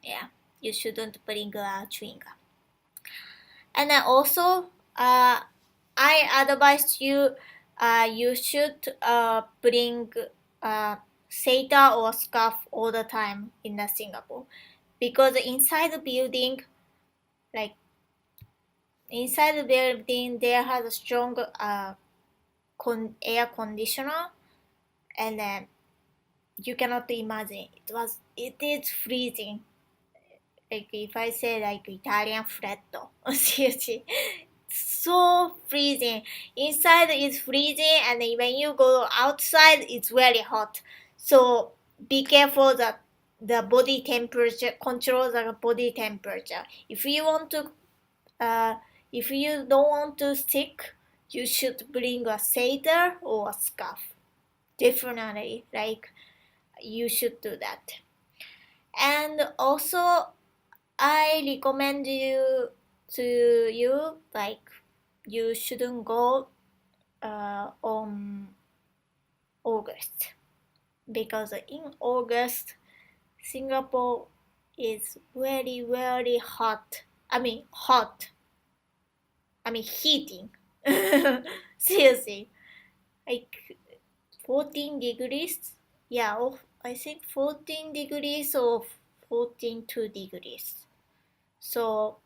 yeah, you shouldn't bring chewing gum. And then also, I advise you. You should bring sweater or scarf all the time in Singapore, because inside the building, there has a strong air conditioner, and then you cannot imagine it is freezing. If I say Italian freddo, seriously, so freezing. Inside is freezing, and when you go outside, it's very hot. So be careful that the body temperature, control the body temperature. If you don't want to stick, you should bring a sweater or a scarf. Definitely, like you should do that. And also, I recommend you like you shouldn't go on August, because in August Singapore is very very hot. I mean heating. Seriously, like 14 degrees. Yeah, I think 14 degrees or 14 degrees. So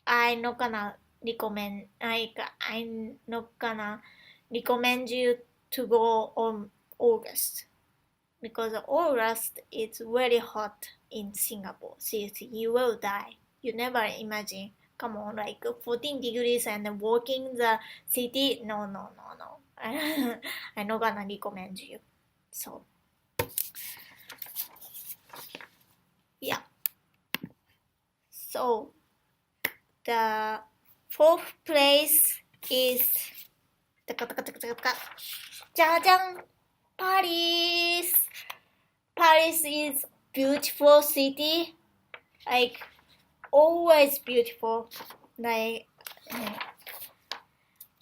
I'm not gonna recommend you to go on August, because August is very hot in Singapore. Seriously, you will die. You never imagine. Come on, like 14 degrees and walking the city. No. I'm not gonna recommend you. So, yeah. So, the fourth place is Paris. Paris is beautiful city, like always beautiful. Like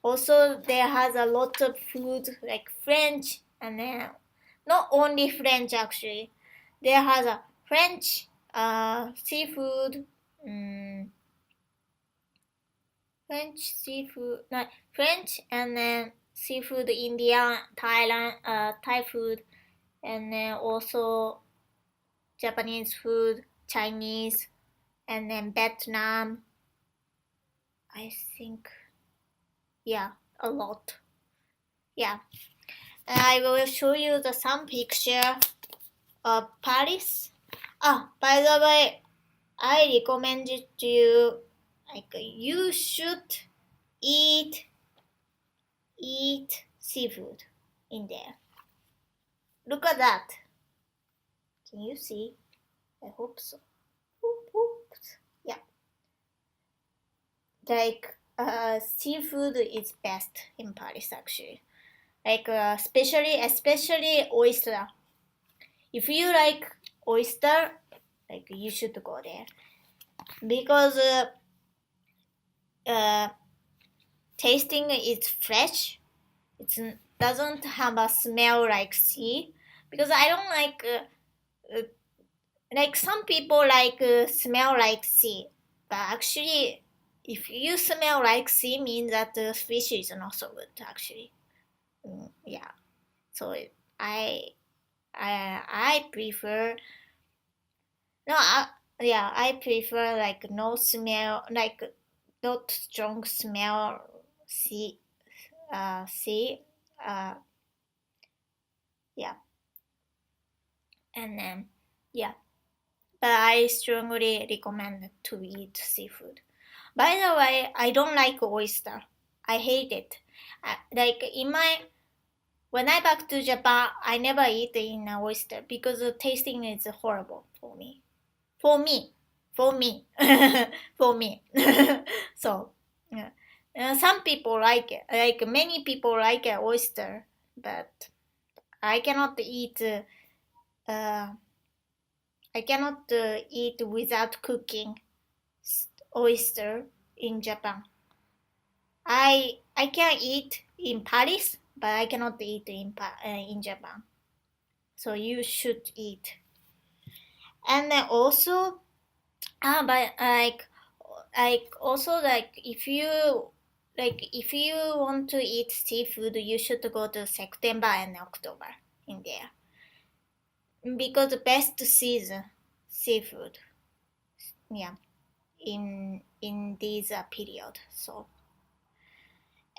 also there has a lot of food like French, and then not only French actually. There has a French seafood. French and then seafood, Indian, Thailand, Thai food, and then also Japanese food, Chinese, and then Vietnam. I think, yeah, a lot. Yeah, and I will show you some picture of Paris. By the way, I recommend you you should eat seafood in there. Look at that. Can you see? I hope so. Oops. Yeah. Like seafood is best in Paris actually. Like especially oyster. If you like oyster, like you should go there, because tasting it's fresh. It doesn't have a smell like sea, because I don't like some people like smell like sea, but actually if you smell like sea means that the fish is not so good actually. Yeah, so I prefer I prefer like no smell, like not strong smell sea yeah, and then yeah, but I strongly recommend to eat seafood. By the way, I don't like oyster. I hate it. Like when I back to Japan, I never eat in an oyster because the tasting is horrible for me. For me. So, yeah. Some people like it. Like many people like oyster, but I cannot eat. I cannot eat without cooking oyster in Japan. I can eat in Paris, but I cannot eat in Japan. So you should eat. And then also, but also like if you want to eat seafood, you should go to September and October in there, because the best season seafood. Yeah, in this period. So,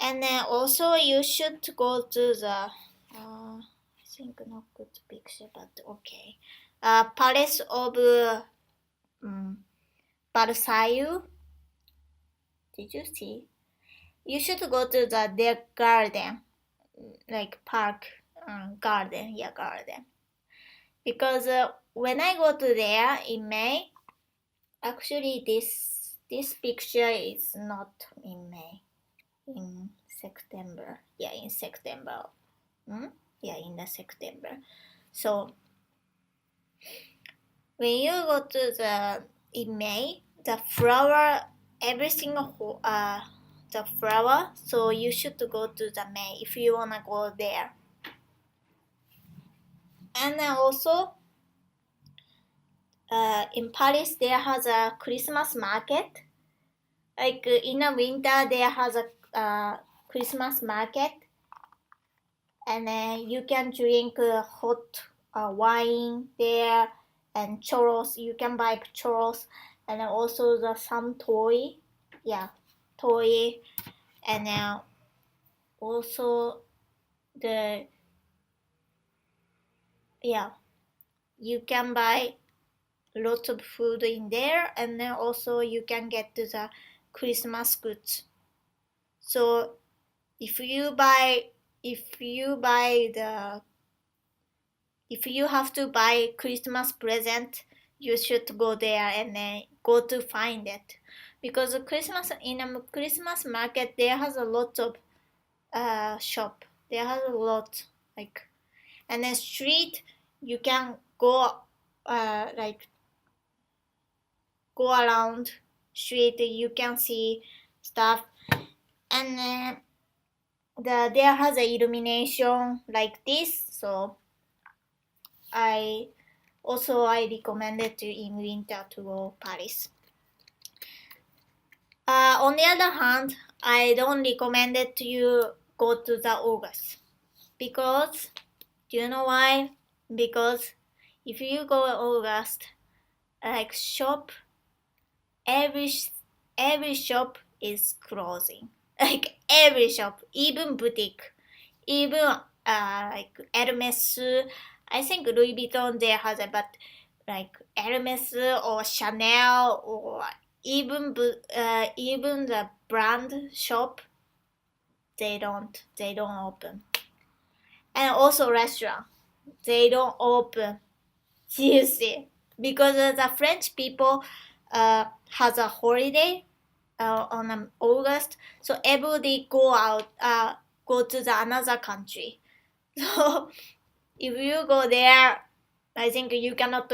and then also you should go to the I think not good picture, but okay, Palace of Versailles. Did you see? You should go to their garden, like park, garden. because when I go to there in May, actually this picture is not in May, in September. Yeah, in September. Yeah, in the September. So when you go to the in May, the flower, every single the flower. So you should go to the May if you wanna go there. And then also, in Paris, there has a Christmas market. Like in the winter, there has a Christmas market, and then you can drink hot wine there and churros. You can buy churros, and then also some toy, toy, and then also the you can buy lots of food in there, and then also you can get the Christmas goods. So if you have to buy Christmas present, you should go there and then go to find it, because in a Christmas market there has a lot of shop. There has a lot, like, and then street you can go go around street, you can see stuff, and then there has a illumination like this. So I recommended to in winter to go Paris. On the other hand, I don't recommend it to you go to the August, because do you know why? Because if you go August, like shop, every shop is closing. Like every shop, even boutique, even like Hermes. I think Louis Vuitton there has it, but like Hermes or Chanel or even the brand shop, they don't open. And also restaurant, they don't open. Seriously, because the French people has a holiday on August, so everybody go out, go to the another country. So if you go there, I think you cannot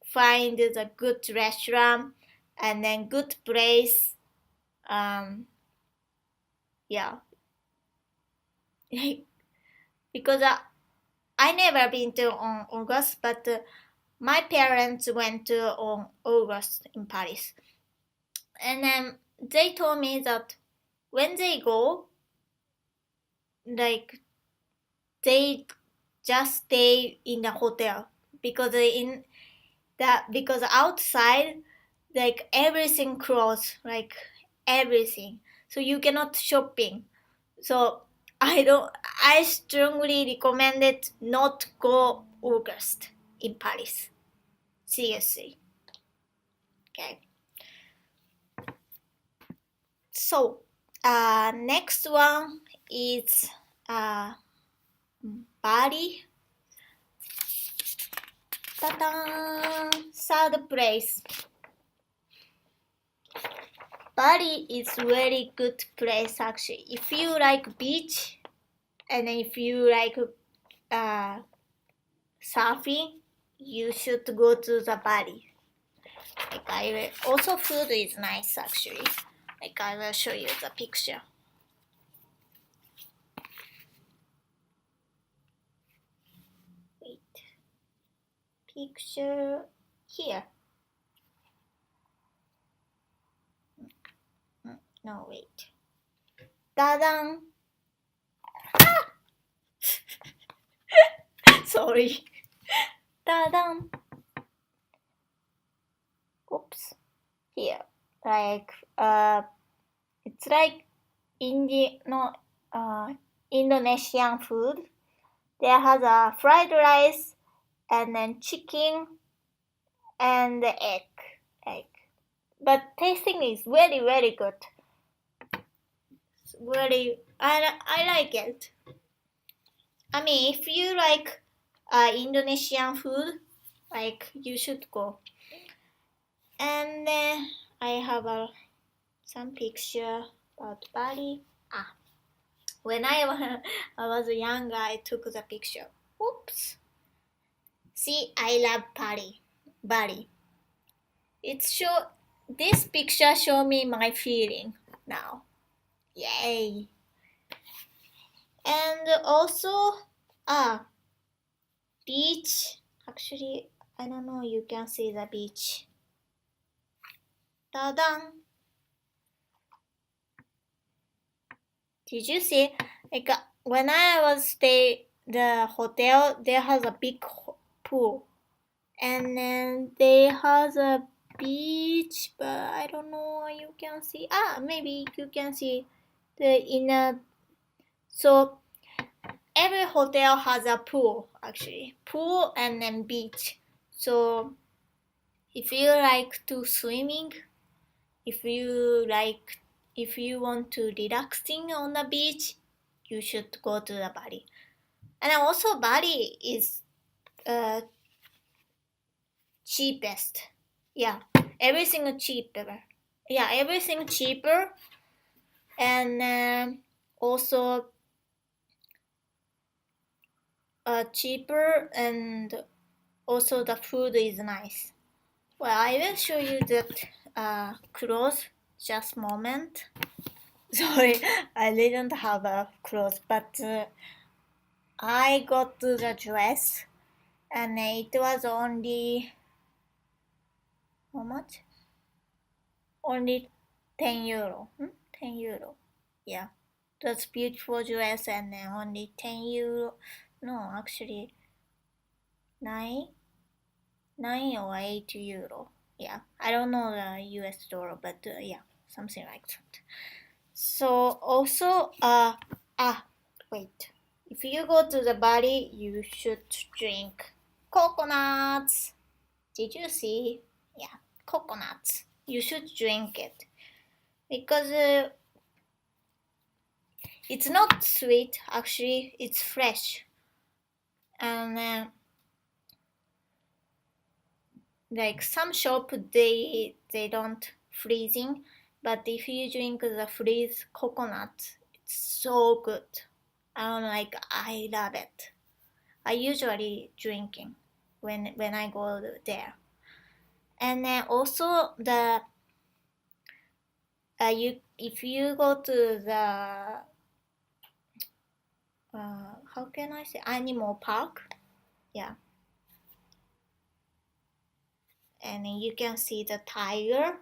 find the good restaurant and then good place. Because I never been to on August, but my parents went to on August in Paris, and then they told me that when they go, like they just stay in the hotel, because because outside, like everything closed, like everything, so you cannot shopping. So I strongly recommend it not go August in Paris. Seriously. Okay. So next one is Bali. Ta-da! Third place. Bali is very good place actually. If you like beach, and if you like surfing, you should go to the Bali. Like also food is nice actually. Like I will show you the picture. Wait. Picture here. No, wait. Ta-da! Ah! Sorry. Ta-da! Oops. Here. Like, it's like Indonesian food. There has a fried rice, and then chicken, and the egg. But tasting is very, very good. I like it. I mean, if you like Indonesian food, like you should go. And then I have some picture about Bali. When I was younger, I took the picture. Oops. See, I love Bali. This picture show me my feeling now. Yay. And also, beach. Actually, I don't know, you can see the beach. Ta-da! Did you see? Like when I was stay the hotel, there has a big pool, and then they has a beach, but I don't know. You can see. Maybe you can see the inner. So every hotel has a pool actually, pool and then beach. So if you like to swimming, if you want to relaxing on the beach, you should go to the Bali. And also Bali is cheapest. Yeah, everything cheaper. Yeah, everything cheaper, and also cheaper, and also the food is nice. Well, I will show you that clothes. Just moment. Sorry, I didn't have a clothes, but I got the dress, and it was only how much? Only 10 euro. 10 euro. Yeah, that's beautiful dress, and then only 10 euro. No, actually 9 or 8 euro. Yeah, I don't know the US dollar, but yeah, something like that. So also, wait. If you go to the Bali, you should drink coconuts. Did you see? Yeah, coconuts. You should drink it because it's not sweet. Actually, it's fresh, and like some shop they don't freezing, but if you drink the freeze coconut, it's so good. I love it. I usually drinking when I go there. And then also if you go to the how can I say, animal park, yeah, and then you can see the tiger,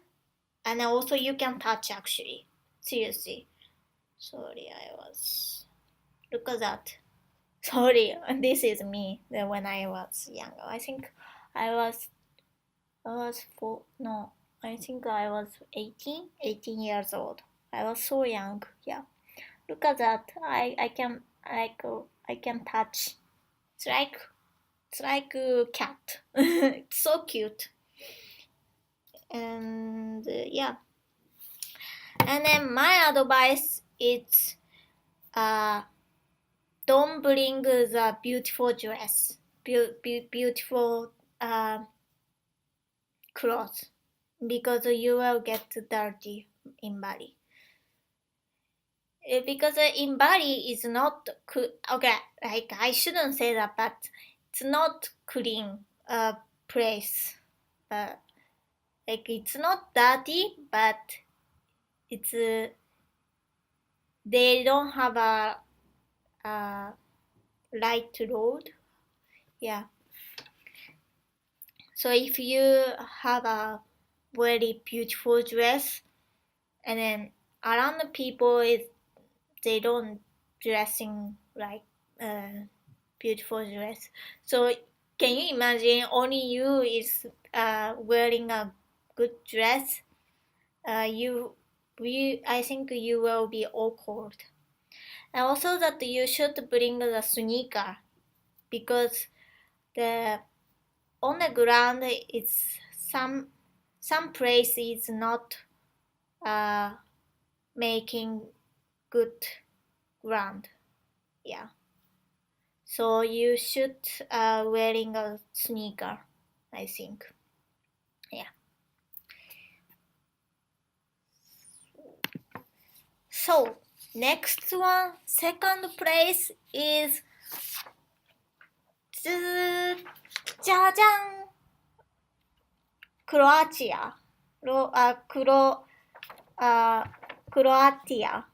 and also you can touch actually. Seriously, sorry, look at that. Sorry, this is me when I was younger. I think I was I think I was 18 years old. I was so young. Yeah, look at that. I can touch. It's like a cat. It's so cute. And yeah. And then my advice is don't bring the beautiful dress, beautiful clothes, because you will get dirty in Bali. Because in Bali is not okay. Like I shouldn't say that, but it's not clean place. Like it's not dirty, but it's they don't have a light road. Yeah. So if you have a very beautiful dress, and then around the people they don't dressing like beautiful dress. So can you imagine only you is wearing a good dress? I think you will be awkward. And also that you should bring the sneaker, because the on the ground it's some place is not making good ground. Yeah. So you should wearing a sneaker, I think. Yeah. So next one, second place is 짜잔! Croatia. Croatia.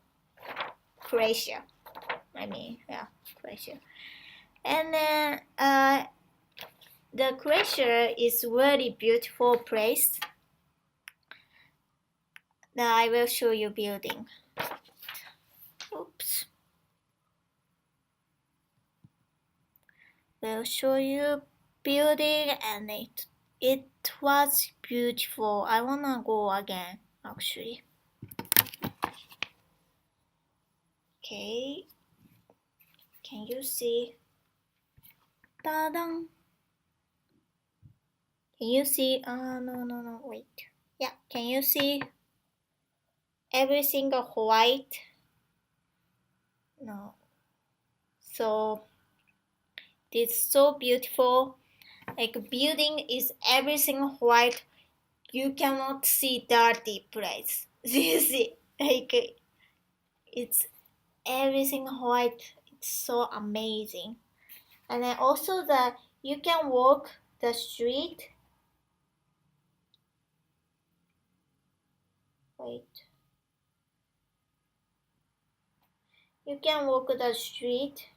Croatia. I mean, yeah, Croatia. And then the Croatia is very beautiful place. Now I will show you building. Oops. Will show you building and it was beautiful. I wanna go again actually. Okay. Can you see? Ta-dang. Can you see? No, wait. Yeah, can you see everything white? No. So it's so beautiful. Like building is everything white. You cannot see dirty place. You see, like it's everything white. It's so amazing. And then also you can walk the street. Wait. You can walk the street.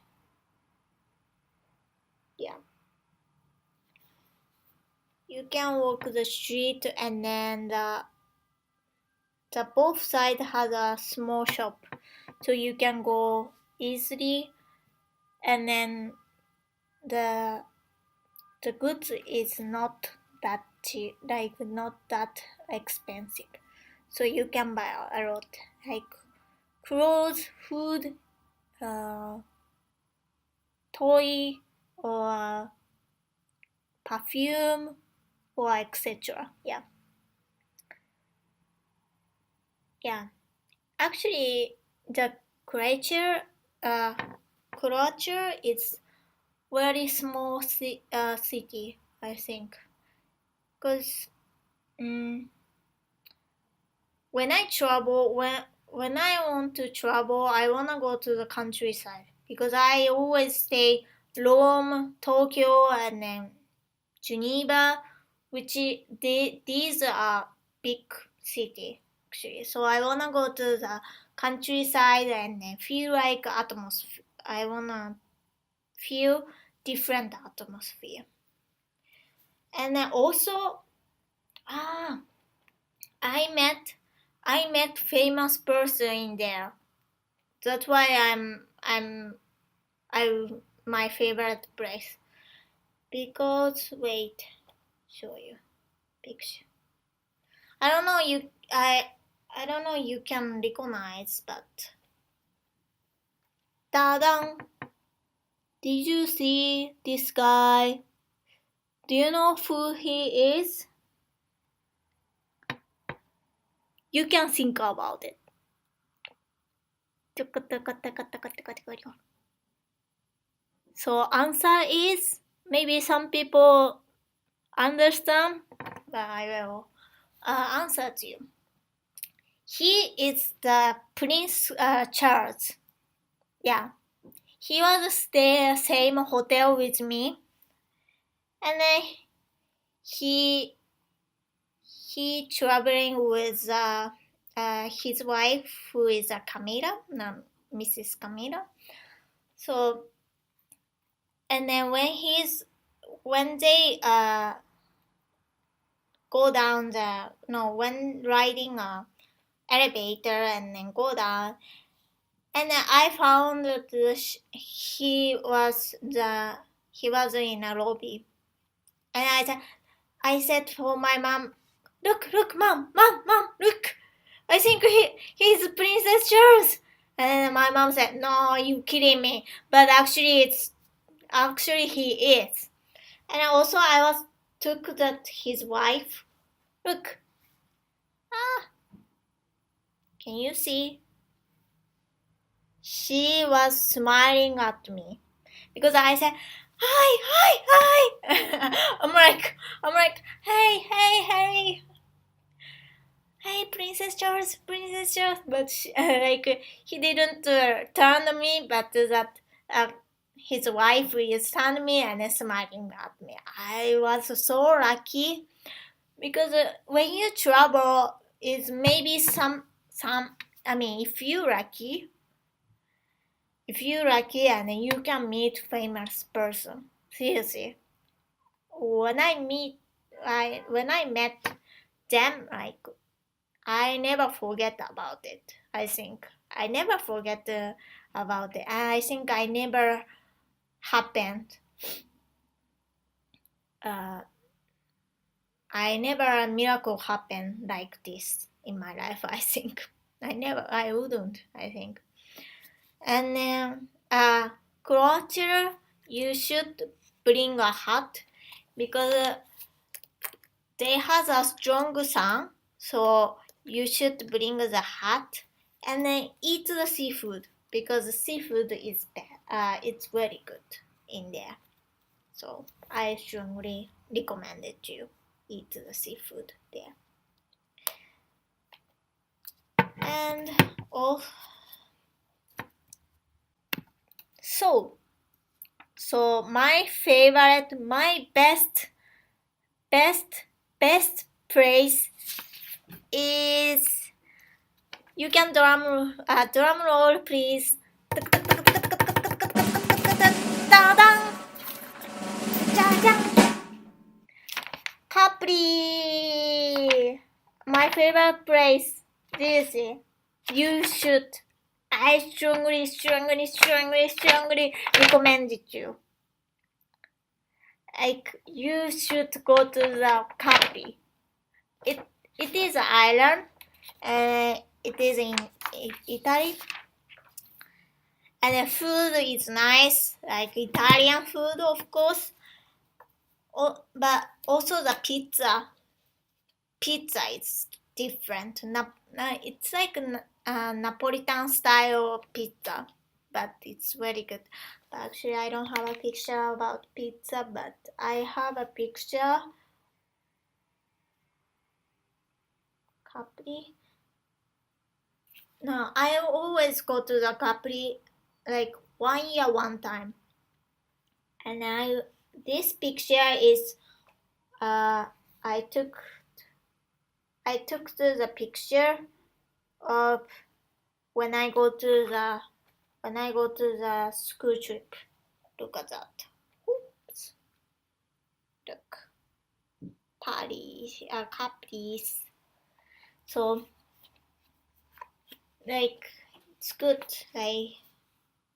Yeah. You can walk the street and then the both side has a small shop. So you can go easily and then the goods is not that cheap, like not that expensive. So you can buy a lot, like clothes, food, toy, or perfume, or etc. Yeah. Yeah. Actually, the Croatia is very small city, I think. Because when I travel, when I want to travel, I want to go to the countryside. Because I always stay Rome, Tokyo, and then Geneva, which these are big city actually. So I want to go to the countryside and then feel like atmosphere. I want to feel different atmosphere. And then also, I met famous person in there. That's why I'm my favorite place. Because wait, show you picture. I don't know you can recognize, but ta-dang! Did you see this guy? Do you know who he is? You can think about it. So answer is maybe some people understand, but I will answer to you. He is the Prince Charles. Yeah, he was stay same hotel with me, and then he traveling with his wife, who is Camila, Mrs. Camila. So, and then when they go down when riding a elevator and then go down, and then I found that he was in a lobby, and I said for my mom, look, mom, look, I think he's Princess Charles. And then my mom said, no, you kidding me, but actually he is. And also I took that his wife, look, can you see? She was smiling at me because I said hi, hi, hi. I'm like, hey, hey, Princess Charles, but he didn't turn me, but that his wife is turned me and smiling at me. I was so lucky because when you travel, is maybe some. I mean, if you're lucky and you can meet famous person. Seriously, when I met them, like I never forget about it. I think I never forget about it. I think I never happened. I never a miracle happened like this in my life. I think I wouldn't. I think. And then culture, you should bring a hat because they has a strong sun, so you should bring the hat and then eat the seafood because the seafood is it's very good in there. So I strongly recommend it to eat the seafood there. And oh, so my favorite, my best place is, you can drum roll please. Capri, my favorite place. This you should. I strongly recommend it you. Like you should go to the Capri. It is an island, and it is in Italy. And the food is nice, like Italian food, of course. But also the pizza. Pizza is different. It's like a Napolitan style pizza, but it's very good. But actually, I don't have a picture about pizza, but I have a picture. Capri. No, I always go to the Capri like 1 year one time. And this picture is I took the picture of when I go to the school trip. Look at that. Oops. Look. Paris, Capri's. So like it's good.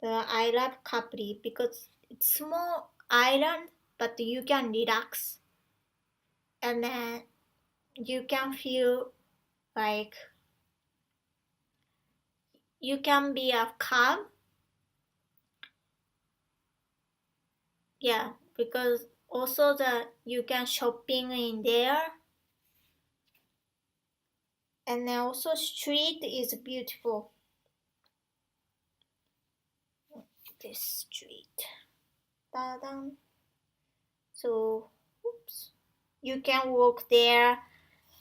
I love Capri because it's small island, but you can relax, and then you can feel like you can be a calm. Yeah, because also you can shopping in there, and then also street is beautiful. This street. Ta-da. So, oops. You can walk there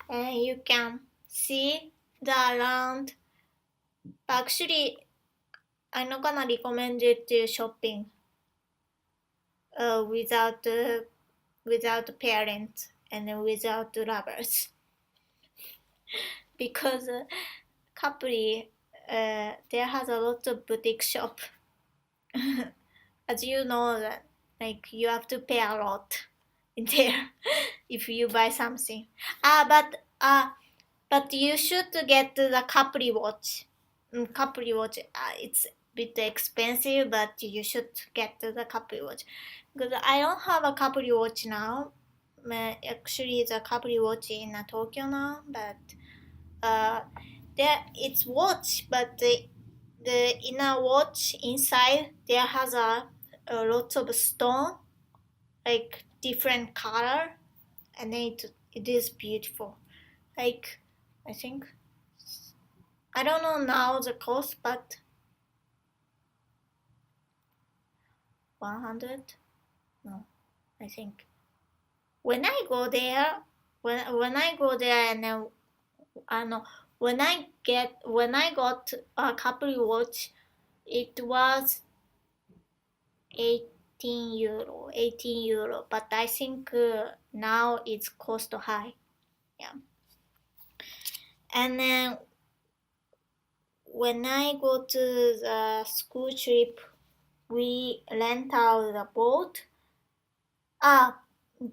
and you can see the around. Actually, I'm not gonna recommend it to shopping without parents and without lovers because Capri there has a lot of boutique shop. As you know that like you have to pay a lot in there if you buy something. But you should get the Capri watch. Capri watch, it's a bit expensive, but you should get the Capri watch because I don't have a Capri watch now. Actually, the Capri watch in Tokyo now, but there it's watch, but the inner watch inside there has a lot of stone, like different color, and then it is beautiful. Like I think I don't know now the cost, but 100? No, I think. When I go there, when I go there and then, when I got a couple watch, it was 18 euro. But I think now it's cost high. Yeah. And then when I go to the school trip, we rent out the boat.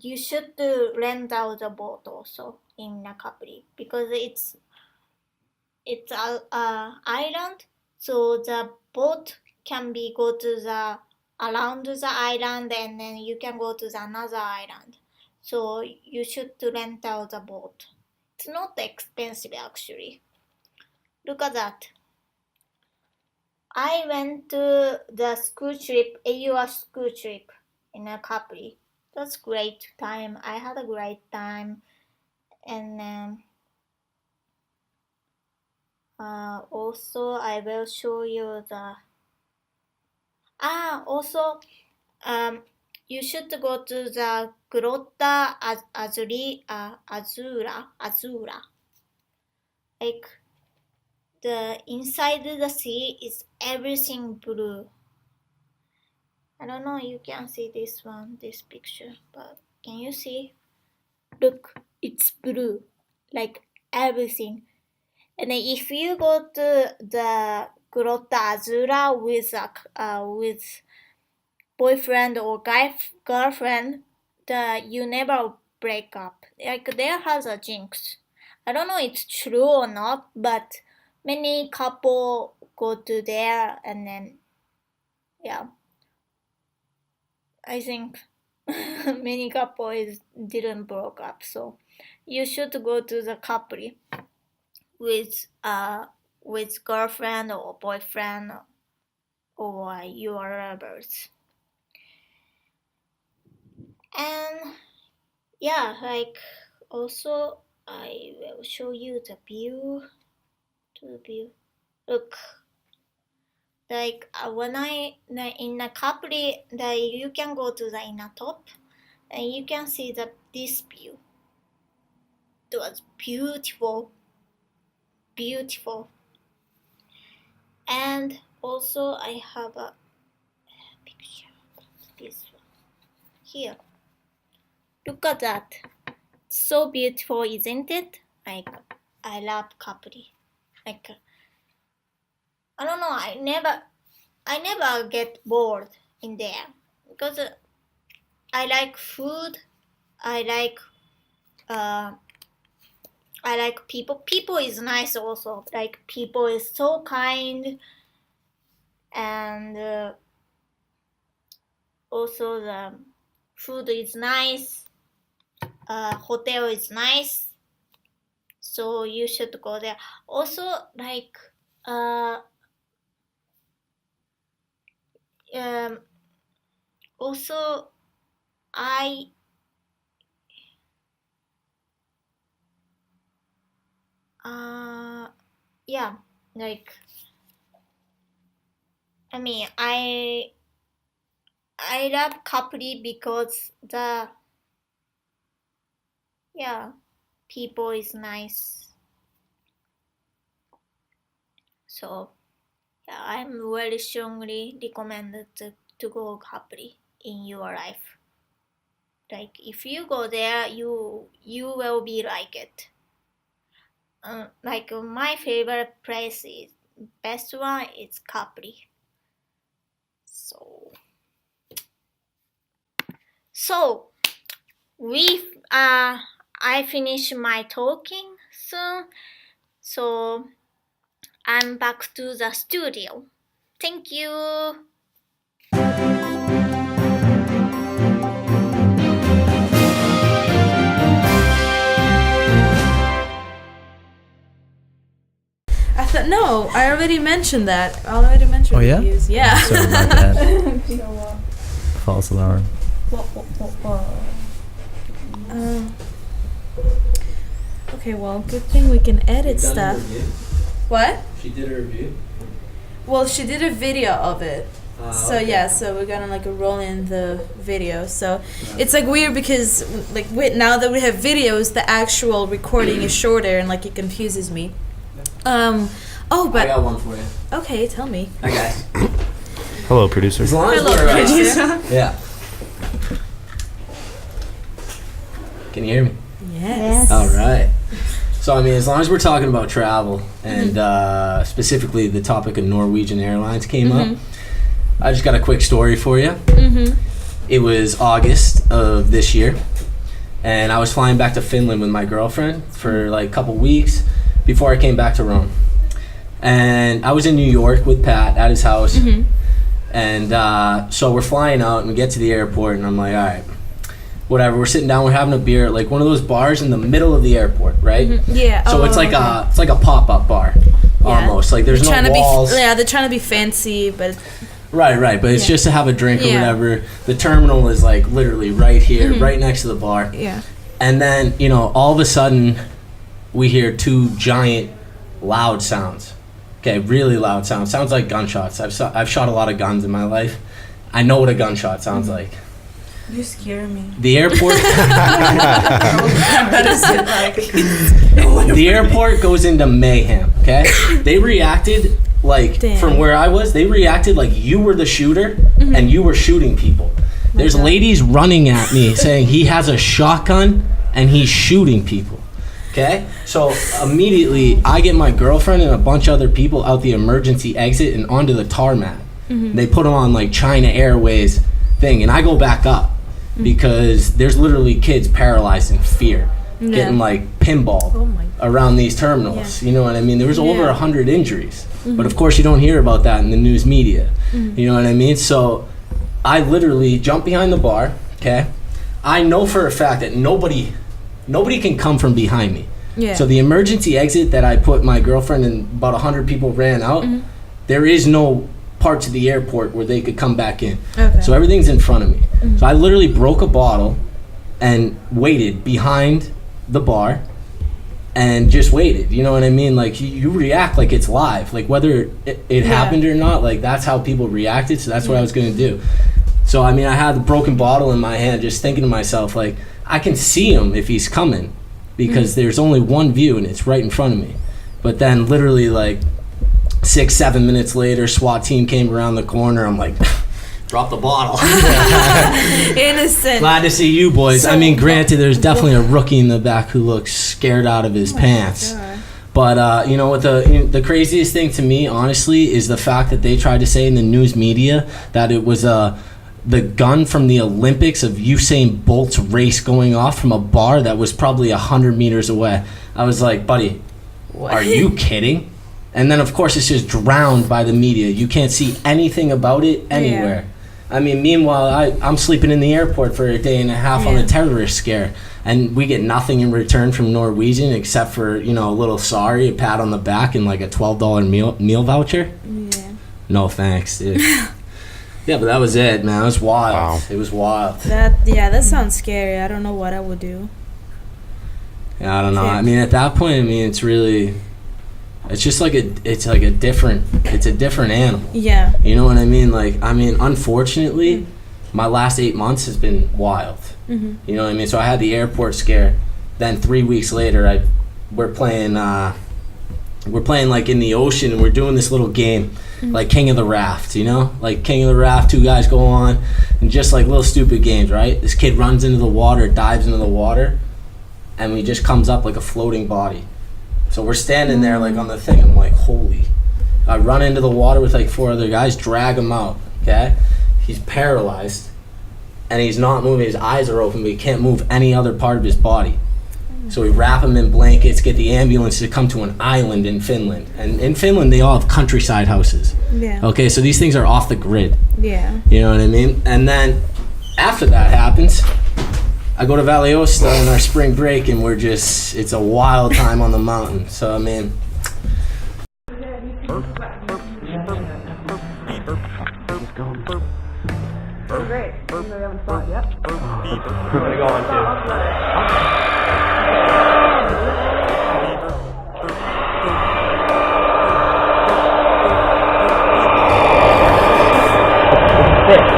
You should rent out the boat also in Nakapuri because it's a island, so the boat can be go to the around the island and then you can go to the another island. So you should rent out the boat. It's not expensive actually. Look at that. I went to the school trip, AUR school trip in Nakapuri. That's great time. I had a great time, and also I will show you the. Also, you should go to the Grotta Azura. Like the inside the sea is everything blue. I don't know, you can see this picture, but can you see? Look, it's blue, like everything. And if you go to the Grotta Azura with boyfriend or girlfriend, you never break up. Like there has a jinx. I don't know it's true or not, but many couple go to there and then, yeah. I think many couples didn't broke up, so you should go to the couple with girlfriend or boyfriend or your lovers. And yeah, like also I will show you the view. Look. Like when in a Capri, you can go to the inner top, and you can see this view. It was beautiful. And also I have a picture of this one here. Look at that. It's so beautiful, isn't it? Like I love Capri. Like. I don't know. I never get bored in there because I like food. I like people. People is nice also. Like people is so kind, and also the food is nice. Hotel is nice, so you should go there. Also, like. Also, yeah, like, I mean, I love Capri because people is nice. So, yeah, I'm very strongly recommended to go Capri in your life. Like if you go there, you will be like it. Like my favorite place is best one is Capri. So I finish my talking soon. So I'm back to the studio. Thank you. No, I already mentioned that. I already mentioned Oh, yeah? reviews. Yeah. Sorry about that. False alarm. Okay, well, good thing we can edit stuff. What? She did a review? Well, she did a video of it. So yeah, so we're gonna like roll in the video. So it's like weird because like now that we have videos, the actual recording is shorter and like it confuses me. But I got one for you. Okay, tell me. Hi guys. Hello, producer. As long as Hello, we're, producer. yeah. Can you hear me? Yes. All right. So, I mean, as long as we're talking about travel and specifically the topic of Norwegian Airlines came up, I just got a quick story for you. It was August of this year, and I was flying back to Finland with my girlfriend for like a couple weeks before I came back to Rome. And I was in New York with Pat at his house. And so we're flying out and we get to the airport and I'm like, all right, whatever. We're sitting down, we're having a beer at like one of those bars in the middle of the airport, right? Yeah. So it's like a pop-up bar, almost. Like there's no walls. They're trying to be fancy, but Right. But it's just to have a drink or whatever. The terminal is like literally right here, right next to the bar. Yeah. And then, you know, all of a sudden we hear two giant loud sounds. Okay, really loud sounds. Sounds like gunshots. I've shot a lot of guns in my life. I know what a gunshot sounds like. You scare me. The airport. What is it like? The airport goes into mayhem. Okay, they reacted like from where I was. They reacted like you were the shooter and you were shooting people. There's ladies running at me saying he has a shotgun and he's shooting people. Okay, so immediately I get my girlfriend and a bunch of other people out the emergency exit and onto the tarmac. They put them on like China Airways thing, and I go back up because there's literally kids paralyzed in fear, getting like pinballed around these terminals. You know what I mean? There was over 100 injuries, but of course you don't hear about that in the news media. You know what I mean? So I literally jump behind the bar. Okay, I know for a fact that nobody can come from behind me. So the emergency exit that I put my girlfriend and about 100 people ran out, there is no parts of the airport where they could come back in. So everything's in front of me. So I literally broke a bottle and waited behind the bar and just waited. You know what I mean? Like you react like it's live. Like whether it happened or not, like that's how people reacted. So that's what I was going to do. So I mean, I had the broken bottle in my hand just thinking to myself like, I can see him if he's coming because there's only one view and it's right in front of me. But then literally like 6-7 minutes later, SWAT team came around the corner. I'm like, drop the bottle. Innocent. Glad to see you boys. I mean, granted, there's definitely a rookie in the back who looks scared out of his pants. But you know what the craziest thing to me, honestly, is the fact that they tried to say in the news media that it was the gun from the Olympics of Usain Bolt's race going off from a bar that was probably 100 meters away. I was like, buddy, are you kidding? And then, of course, it's just drowned by the media. You can't see anything about it anywhere. I mean, meanwhile, I'm sleeping in the airport for a day and a half on a terrorist scare, and we get nothing in return from Norwegian except for, you know, a little sorry, a pat on the back, and like a $12 meal voucher. No thanks, dude. Yeah, but that was it, man. It was wild. Wow. It was wild. That sounds scary. I don't know what I would do. Yeah, I don't know. I mean, at that point, I mean, it's just like a different animal. Yeah. You know what I mean? Like, I mean, unfortunately, my last 8 months has been wild. You know what I mean? So I had the airport scare. Then 3 weeks later, we're playing like in the ocean, and we're doing this little game. Like King of the Raft, you know? Like King of the Raft, 2 guys go on, and just like little stupid games, right? This kid runs into the water, dives into the water, and he just comes up like a floating body. So we're standing there like on the thing, I'm like, holy. I run into the water with like 4 other guys, drag him out, okay? He's paralyzed, and he's not moving, his eyes are open, but he can't move any other part of his body. So we wrap him in blankets, get the ambulance to come to an island in Finland. And in Finland, they all have countryside houses. Yeah. Okay, so these things are off the grid. Yeah. You know what I mean? And then after that happens, I go to Valiosta in our spring break, and it's a wild time on the mountain. So, I mean... Great. We haven't fought yet. Where are we going to? fish.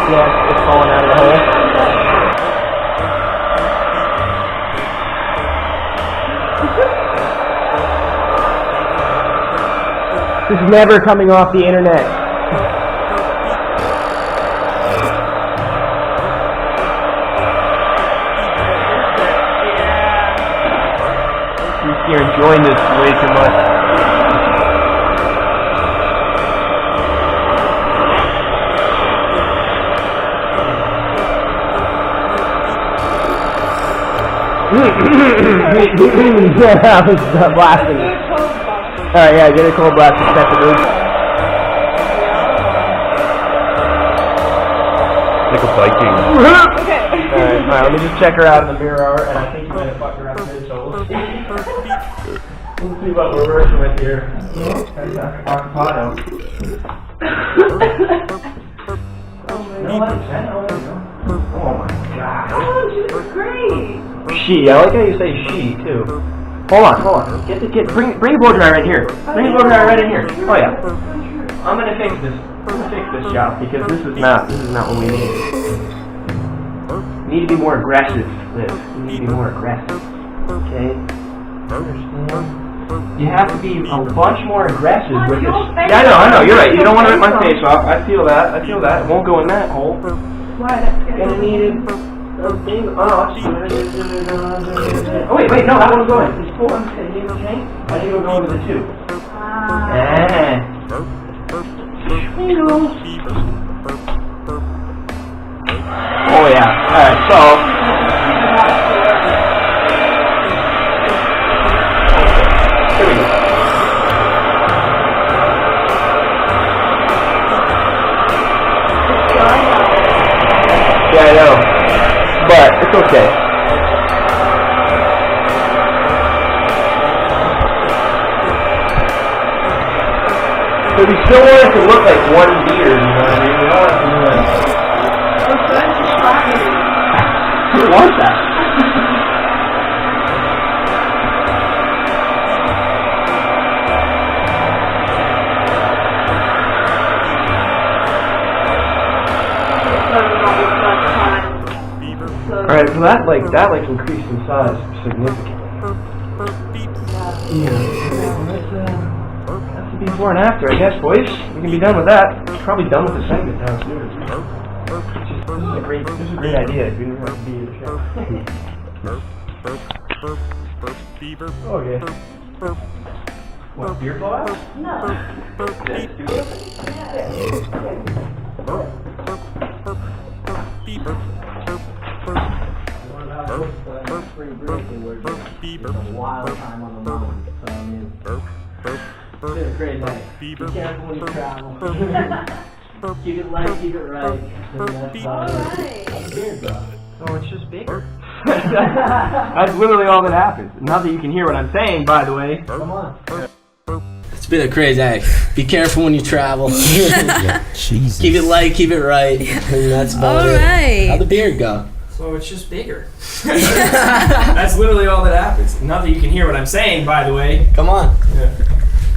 Yeah, it's falling out of the hole. This is never coming off the internet. You're enjoying this way too much. Yeah, I was blasting it. Alright, yeah, get a cold blast and set the roof. Like a Viking. Alright, let me just check her out in the mirror, and I think you might have fucked her up too, so we'll see. We'll see what we're working with here. That's avocado. Oh my god. Oh, she looks great. She, I like how you say she too. Hold on. Bring your blow dryer right here. Bring your blow dryer right in here. Oh yeah. I'm gonna fix this. Job because this is not what we need. We need to be more aggressive, Liv. We need to be more aggressive. Okay? Understand? You have to be a bunch more aggressive with this. Yeah, I know, you're right. You don't want to rip my face off. I feel that. It won't go in that hole. Why? That's Gonna need it. Oh, wait, no, that one's going. Just pull one, okay? I need to go into the two. Oh yeah. Alright, so here we go. Yeah, I know. But it's okay. But we still want it to look like one beard, you know what I mean? We don't want it to look like... Who wants that? Alright, so that increased in size significantly. Before and after, I guess, boys. We can be done with that. Probably done with the segment now, too. This is a great idea. We didn't have to be in the show. Okay. What, beer blowout? No. Let's do it. Spring break, and we're just a wild time on the mountain. So, I mean... It's been a great night. Be careful when you travel. Keep it light, keep it right. So it's just bigger. That's literally all that happens. Not that you can hear what I'm saying, by the way. Come on. It's been a crazy day. Be careful when you travel. Jesus. Keep it light, keep it right. And that's about it. Alright. How'd the beard go? So it's just bigger. That's literally all that happens. Not that you can hear what I'm saying, by the way. Come on. Yeah.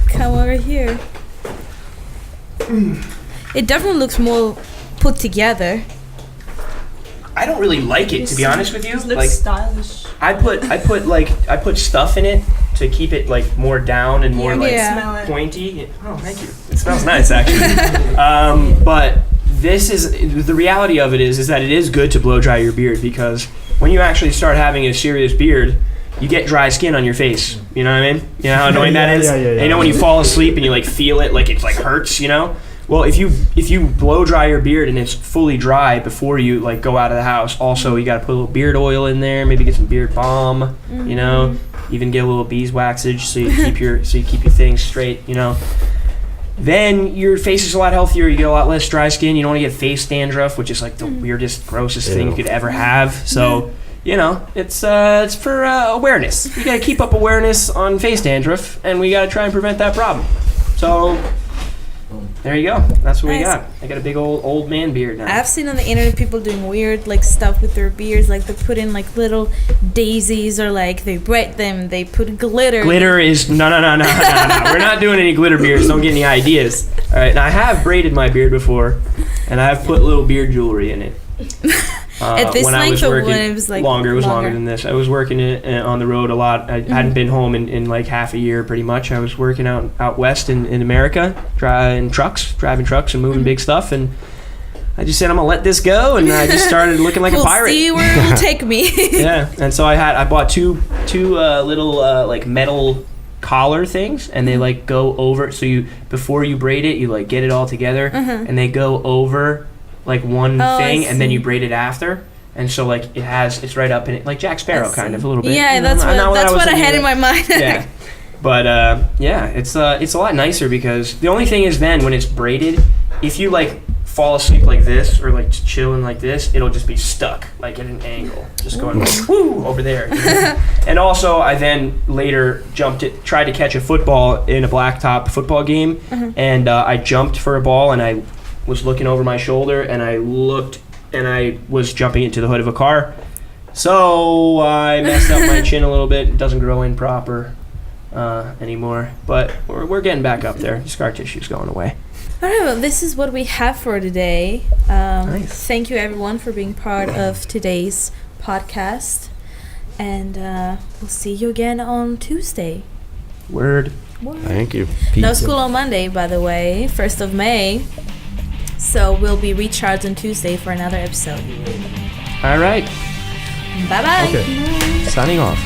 Come over here. It definitely looks more put together. I don't really like it, to be honest with you. It looks stylish. I put stuff in it to keep it like more down and more Smell it. pointy. Oh, thank you. It smells nice, actually. But this is the reality of it is that it is good to blow dry your beard, because when you actually start having a serious beard, you get dry skin on your face. You know what I mean? You know how annoying that is? Yeah. And you know when you fall asleep and you like feel it, like it's like hurts, you know? Well, if you blow dry your beard and it's fully dry before you like go out of the house, also you got to put a little beard oil in there, maybe get some beard balm, you know, even get a little beeswaxage so you keep your things straight, you know. Then your face is a lot healthier. You get a lot less dry skin. You don't want to get face dandruff, which is like the weirdest, grossest thing you could ever have. So, you know, it's for awareness. We got to keep up awareness on face dandruff, and we got to try and prevent that problem. So, There you go. That's what we Nice. got. I got a big old man beard now. I've seen on the internet people doing weird like stuff with their beards, like they put in like little daisies or like they braid them, they put glitter. Glitter is no. We're not doing any glitter beards. Don't get any ideas. All right. Now I have braided my beard before, and I have put little beard jewelry in it. At this when I was length or working, when it was like longer. It was longer longer? than this. I was working on the road a lot. I hadn't been home in like half a year, pretty much. I was working out west in America, driving trucks and moving big stuff, and I just said I'm gonna let this go, and I just started looking like a pirate. We'll see where it will take me. Yeah, and so I bought two little like metal collar things, and they like go over. So you before you braid it, you like get it all together, and they go over like one thing, and then you braid it after. And so like it's right up in it, like Jack Sparrow kind of a little bit. Yeah, you know? that's what I had thinking in my mind. Yeah, but yeah, it's a lot nicer because the only thing is then when it's braided, if you like fall asleep like this or like chilling like this, it'll just be stuck like at an angle, just going like, woo over there. You know? And also I then later tried to catch a football in a blacktop football game, and I jumped for a ball and I was looking over my shoulder and I looked and I was jumping into the hood of a car. So I messed up my chin a little bit. It doesn't grow in proper anymore. But we're getting back up there. The scar tissue's going away. All right, well, this is what we have for today. Nice. Thank you, everyone, for being part of today's podcast. And we'll see you again on Tuesday. Word. Thank you. No school on Monday, by the way, 1st of May. So we'll be recharged on Tuesday for another episode. All right. Bye-bye. Okay. Signing off.